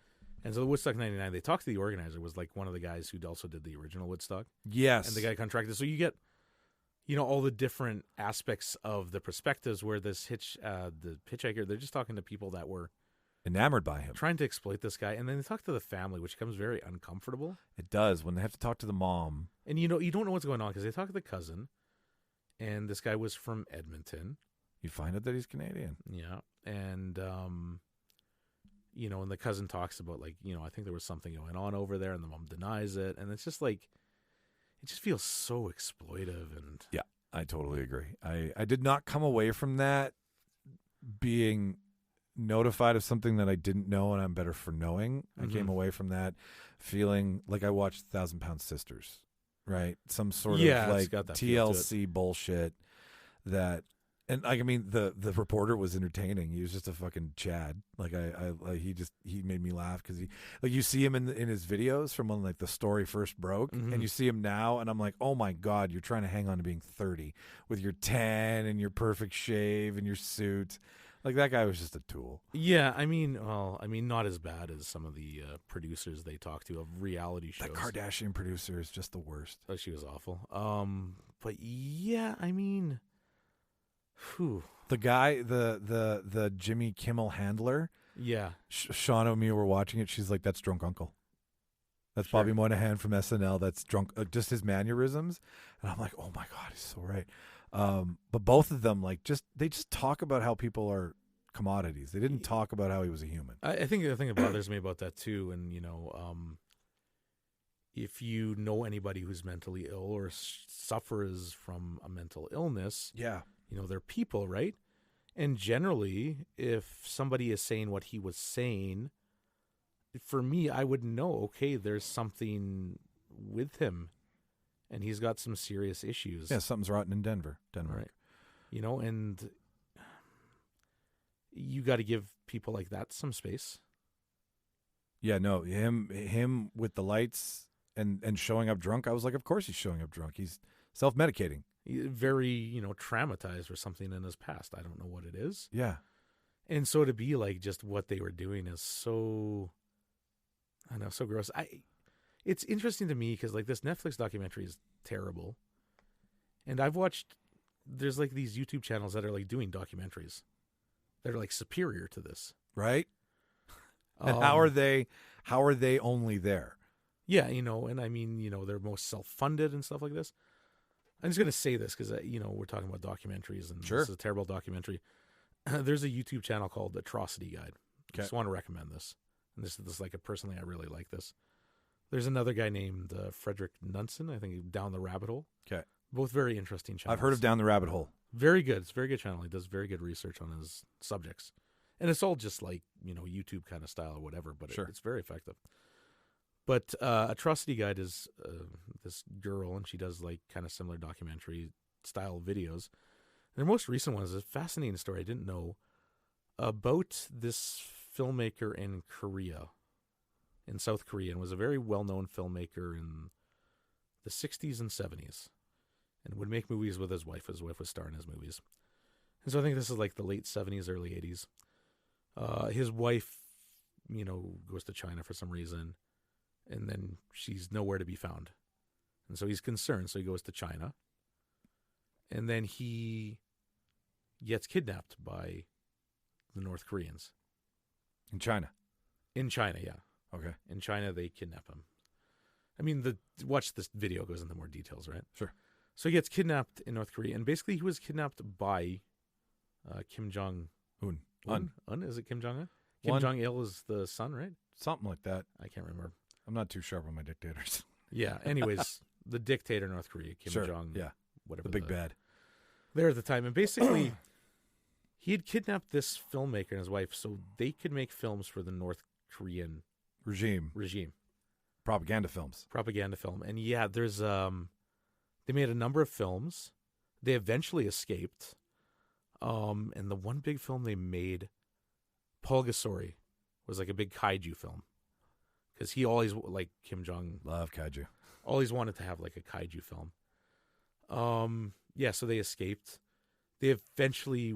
And so the Woodstock 99, they talked to the organizer, was like one of the guys who also did the original Woodstock. Yes. And the guy contracted. So you get, all the different aspects of the perspectives where this the hitchhiker, they're just talking to people that were enamored by him. trying to exploit this guy. And then they talk to the family, which becomes very uncomfortable. It does, when they have to talk to the mom. And, you don't know what's going on because they talk to the cousin. And this guy was from Edmonton. You find out that he's Canadian. Yeah. And, and the cousin talks about, like, I think there was something going on over there, and the mom denies it. And it's just like, it just feels so exploitive. And Yeah, I totally agree. I did not come away from that being notified of something that I didn't know, and I'm better for knowing. I came away from that feeling like I watched 1,000 Pound Sisters, right? Some sort Yeah, of it's like got that feel to TLC bullshit that. And like, I mean, the reporter was entertaining. He was just a fucking Chad. Like he made me laugh because you see him in his videos from when like the story first broke, and you see him now, and I'm like, oh my god, you're trying to hang on to being 30 with your tan and your perfect shave and your suit. Like, that guy was just a tool. yeah, not as bad as some of the producers they talk to of reality shows. That Kardashian producer is just the worst. Oh, she was awful. But yeah, whew. The guy, the Jimmy Kimmel handler, Yeah. Sean and me were watching it. She's like, that's Drunk Uncle. That's Sure. Bobby Moynihan from SNL. That's drunk, just his mannerisms. And I'm like, oh my God, he's so right. But both of them, like, they just talk about how people are commodities. They didn't talk about how he was a human. I think the thing that bothers me about that too, and if you know anybody who's mentally ill or suffers from a mental illness, Yeah. they're people, right? And generally, if somebody is saying what he was saying, for me, I would know, okay, there's something with him, and he's got some serious issues. Yeah, something's rotten in Denmark. Right. And you got to give people like that some space. Yeah, no, him with the lights and showing up drunk. I was like, of course he's showing up drunk. He's self-medicating. Very, traumatized for something in his past. I don't know what it is. Yeah. And so to be like just what they were doing is so, I know, so gross. It's interesting to me because like this Netflix documentary is terrible. And I've watched, there's like these YouTube channels that are like doing documentaries that are like superior to this. Right? And how are they only there? Yeah, and I mean, they're most self-funded and stuff like this. I'm just going to say this because, we're talking about documentaries and Sure. This is a terrible documentary. There's a YouTube channel called Atrocity Guide. I just want to recommend this. And this is like personally, I really like this. There's another guy named Frederick Nunson, I think, Down the Rabbit Hole. Okay. Both very interesting channels. I've heard of Down the Rabbit Hole. Very good. It's a very good channel. He does very good research on his subjects. And it's all just like, YouTube kind of style or whatever, but Sure. it's very effective. But Atrocity Guide is this girl, and she does like kind of similar documentary style videos. Their most recent one is a fascinating story I didn't know about this filmmaker in Korea, in South Korea, and was a very well-known filmmaker in the 60s and 70s, and would make movies with his wife. His wife was starring in his movies. And so I think this is like the late 70s, early 80s. His wife, goes to China for some reason, and then she's nowhere to be found. And so he's concerned, so he goes to China. And then he gets kidnapped by the North Koreans. In China. In China, yeah. Okay. In China, they kidnap him. I mean, watch this video, goes into more details, right? Sure. So he gets kidnapped in North Korea, and basically he was kidnapped by Kim Jong-un. Is it Kim Jong-un? Kim Jong-il is the son, right? Something like that. I can't remember. I'm not too sharp on my dictators. Yeah. Anyways, the dictator of North Korea, Kim Jong. Yeah. Whatever. The big bad. There at the time, and basically, he had kidnapped this filmmaker and his wife so they could make films for the North Korean Regime. Propaganda films. Propaganda film, and yeah, there's they made a number of films. They eventually escaped, and the one big film they made, Paul Gasori, was like a big kaiju film. Because he always, like Kim Jong, Love kaiju. always wanted to have like a kaiju film. Yeah, so they escaped. They eventually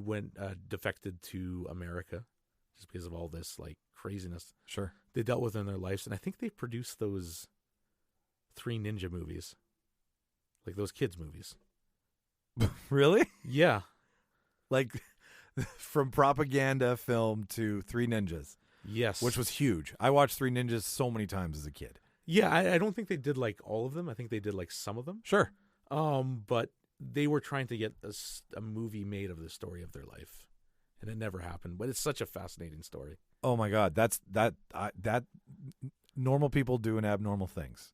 defected to America just because of all this like craziness Sure. they dealt with in their lives. And I think they produced those 3 ninja movies, like those kids movies. Really? Yeah. Like from propaganda film to Three Ninjas. Yes. Which was huge. I watched Three Ninjas so many times as a kid. Yeah, I don't think they did like all of them. I think they did like some of them. Sure. But they were trying to get a movie made of the story of their life, and it never happened. But it's such a fascinating story. Oh my God, that normal people doing abnormal things.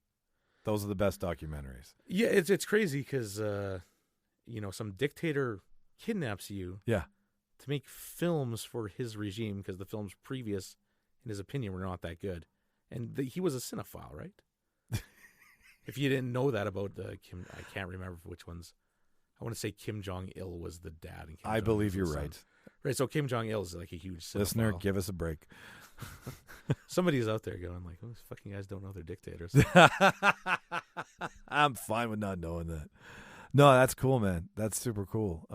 Those are the best documentaries. Yeah, it's crazy because some dictator kidnaps you. Yeah. To make films for his regime because the films previous, in his opinion, were not that good, and he was a cinephile, right? If you didn't know that about Kim, I can't remember which ones. I want to say Kim Jong-il was the dad. And Kim I Jong-un believe was you're the son. right. Right, so Kim Jong-il is like a huge cinephile. Listener, give us a break. Somebody's out there going like, "Those fucking guys don't know they're dictators." I'm fine with not knowing that. No, that's cool, man. That's super cool.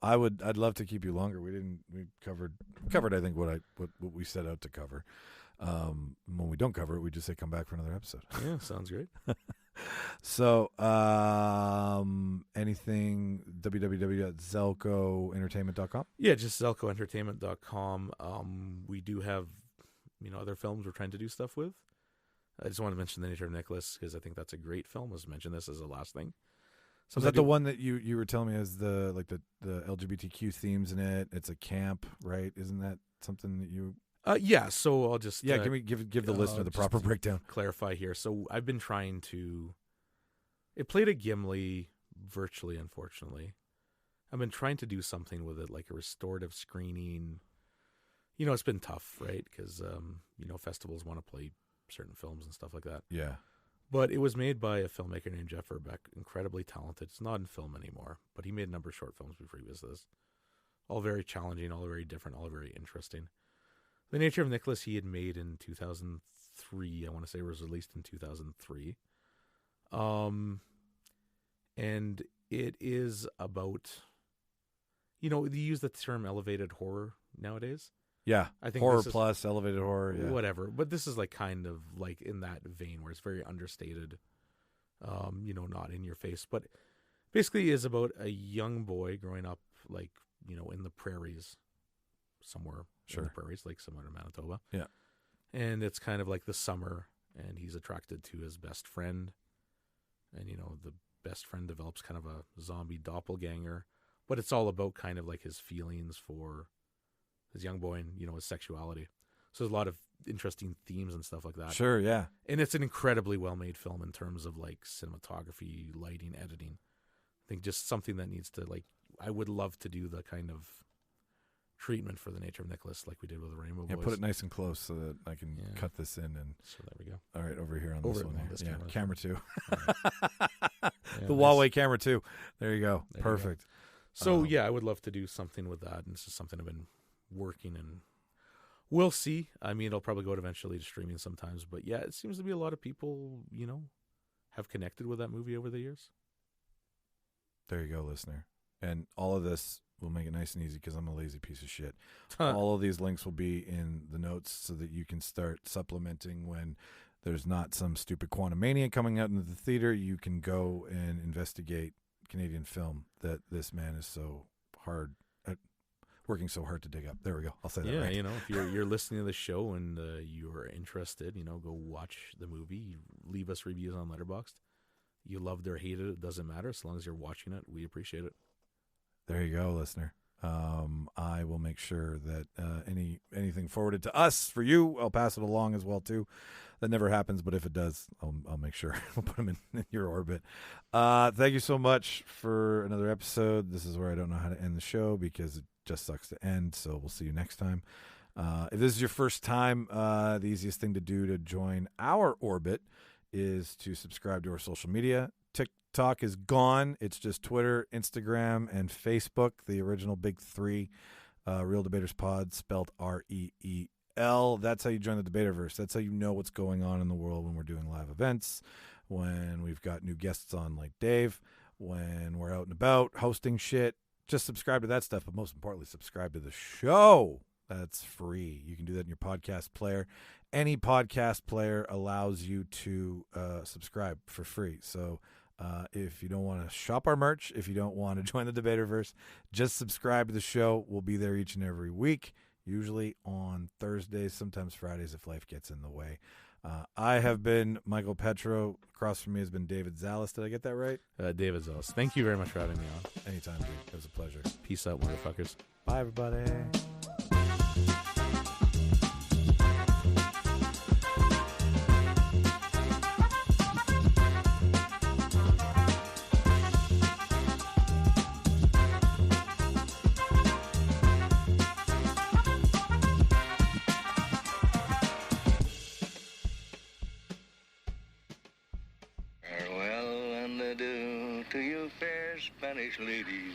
I'd love to keep you longer. We covered I think what we set out to cover. When we don't cover it, we just say come back for another episode. Yeah, sounds great. So, anything, www.zellcoentertainment.com? Yeah, just Zellcoentertainment.com. We do have, other films we're trying to do stuff with. I just want to mention The Nature of Nicholas because I think that's a great film. Let's mention this as the last thing. Was that the one that you were telling me has the LGBTQ themes in it? It's a camp, right? Isn't that something that you? Yeah. So I'll just give the listener the proper breakdown. Clarify here. So I've been trying to. It played at Gimli virtually, unfortunately. I've been trying to do something with it, like a restorative screening. You know, it's been tough, right? Because festivals want to play certain films and stuff like that. Yeah. But it was made by a filmmaker named Jeff Verbeck, incredibly talented. It's not in film anymore, but he made a number of short films before he was this. All very challenging, all very different, all very interesting. The Nature of Nicholas he had made in 2003. I want to say it was released in 2003. And it is about, they use the term elevated horror nowadays. Yeah, I think horror plus elevated horror, yeah. Whatever. But this is like kind of like in that vein where it's very understated, not in your face. But basically is about a young boy growing up like, in the prairies somewhere. Sure. In the prairies, like somewhere in Manitoba. Yeah. And it's kind of like the summer and he's attracted to his best friend. And, the best friend develops kind of a zombie doppelganger. But it's all about kind of like his feelings for his young boy and, his sexuality. So there's a lot of interesting themes and stuff like that. Sure, yeah. And it's an incredibly well-made film in terms of, like, cinematography, lighting, editing. I think just something that needs to, like, I would love to do the kind of treatment for The Nature of Nicholas like we did with the Rainbow Boys. Yeah, put it nice and close so that I can cut this in. And so there we go. All right, over here on this one. This camera 2. Yeah, the Huawei camera 2. There you go. There Perfect. You go. So, I would love to do something with that. And this is something I've been working and we'll see. I mean, it'll probably go eventually to streaming sometimes. But, yeah, it seems to be a lot of people, have connected with that movie over the years. There you go, listener. And all of this will make it nice and easy because I'm a lazy piece of shit. All of these links will be in the notes so that you can start supplementing when there's not some stupid Quantumania coming out into the theater. You can go and investigate Canadian film that this man is so hard at, working so hard to dig up. There we go. I'll say that right. If you're listening to the show and you're interested, go watch the movie. Leave us reviews on Letterboxd. You loved or hated it, doesn't matter. As long as you're watching it, we appreciate it. There you go, listener. I will make sure that anything forwarded to us for you, I'll pass it along as well too. That never happens, but if it does, I'll make sure we'll put them in your orbit. Thank you so much for another episode. This is where I don't know how to end the show because it just sucks to end. So we'll see you next time. If this is your first time, the easiest thing to do to join our orbit is to subscribe to our social media. TikTok is gone. It's just Twitter, Instagram, and Facebook, the original big three. Reel Debaters Pod, spelled REEL. That's how you join the Debaterverse. That's how you know what's going on in the world when we're doing live events, when we've got new guests on like Dave, when we're out and about hosting shit. Just subscribe to that stuff, but most importantly, subscribe to the show. That's free. You can do that in your podcast player. Any podcast player allows you to subscribe for free. So if you don't want to shop our merch, if you don't want to join the Debaterverse, just subscribe to the show. We'll be there each and every week, usually on Thursdays, sometimes Fridays if life gets in the way. I have been Michael Petrow. Across from me has been David Zellis. Did I get that right? David Zellis. Thank you very much for having me on. Anytime, dude. It was a pleasure. Peace out, motherfuckers. Bye, everybody. Farewell and adieu to you fair Spanish ladies.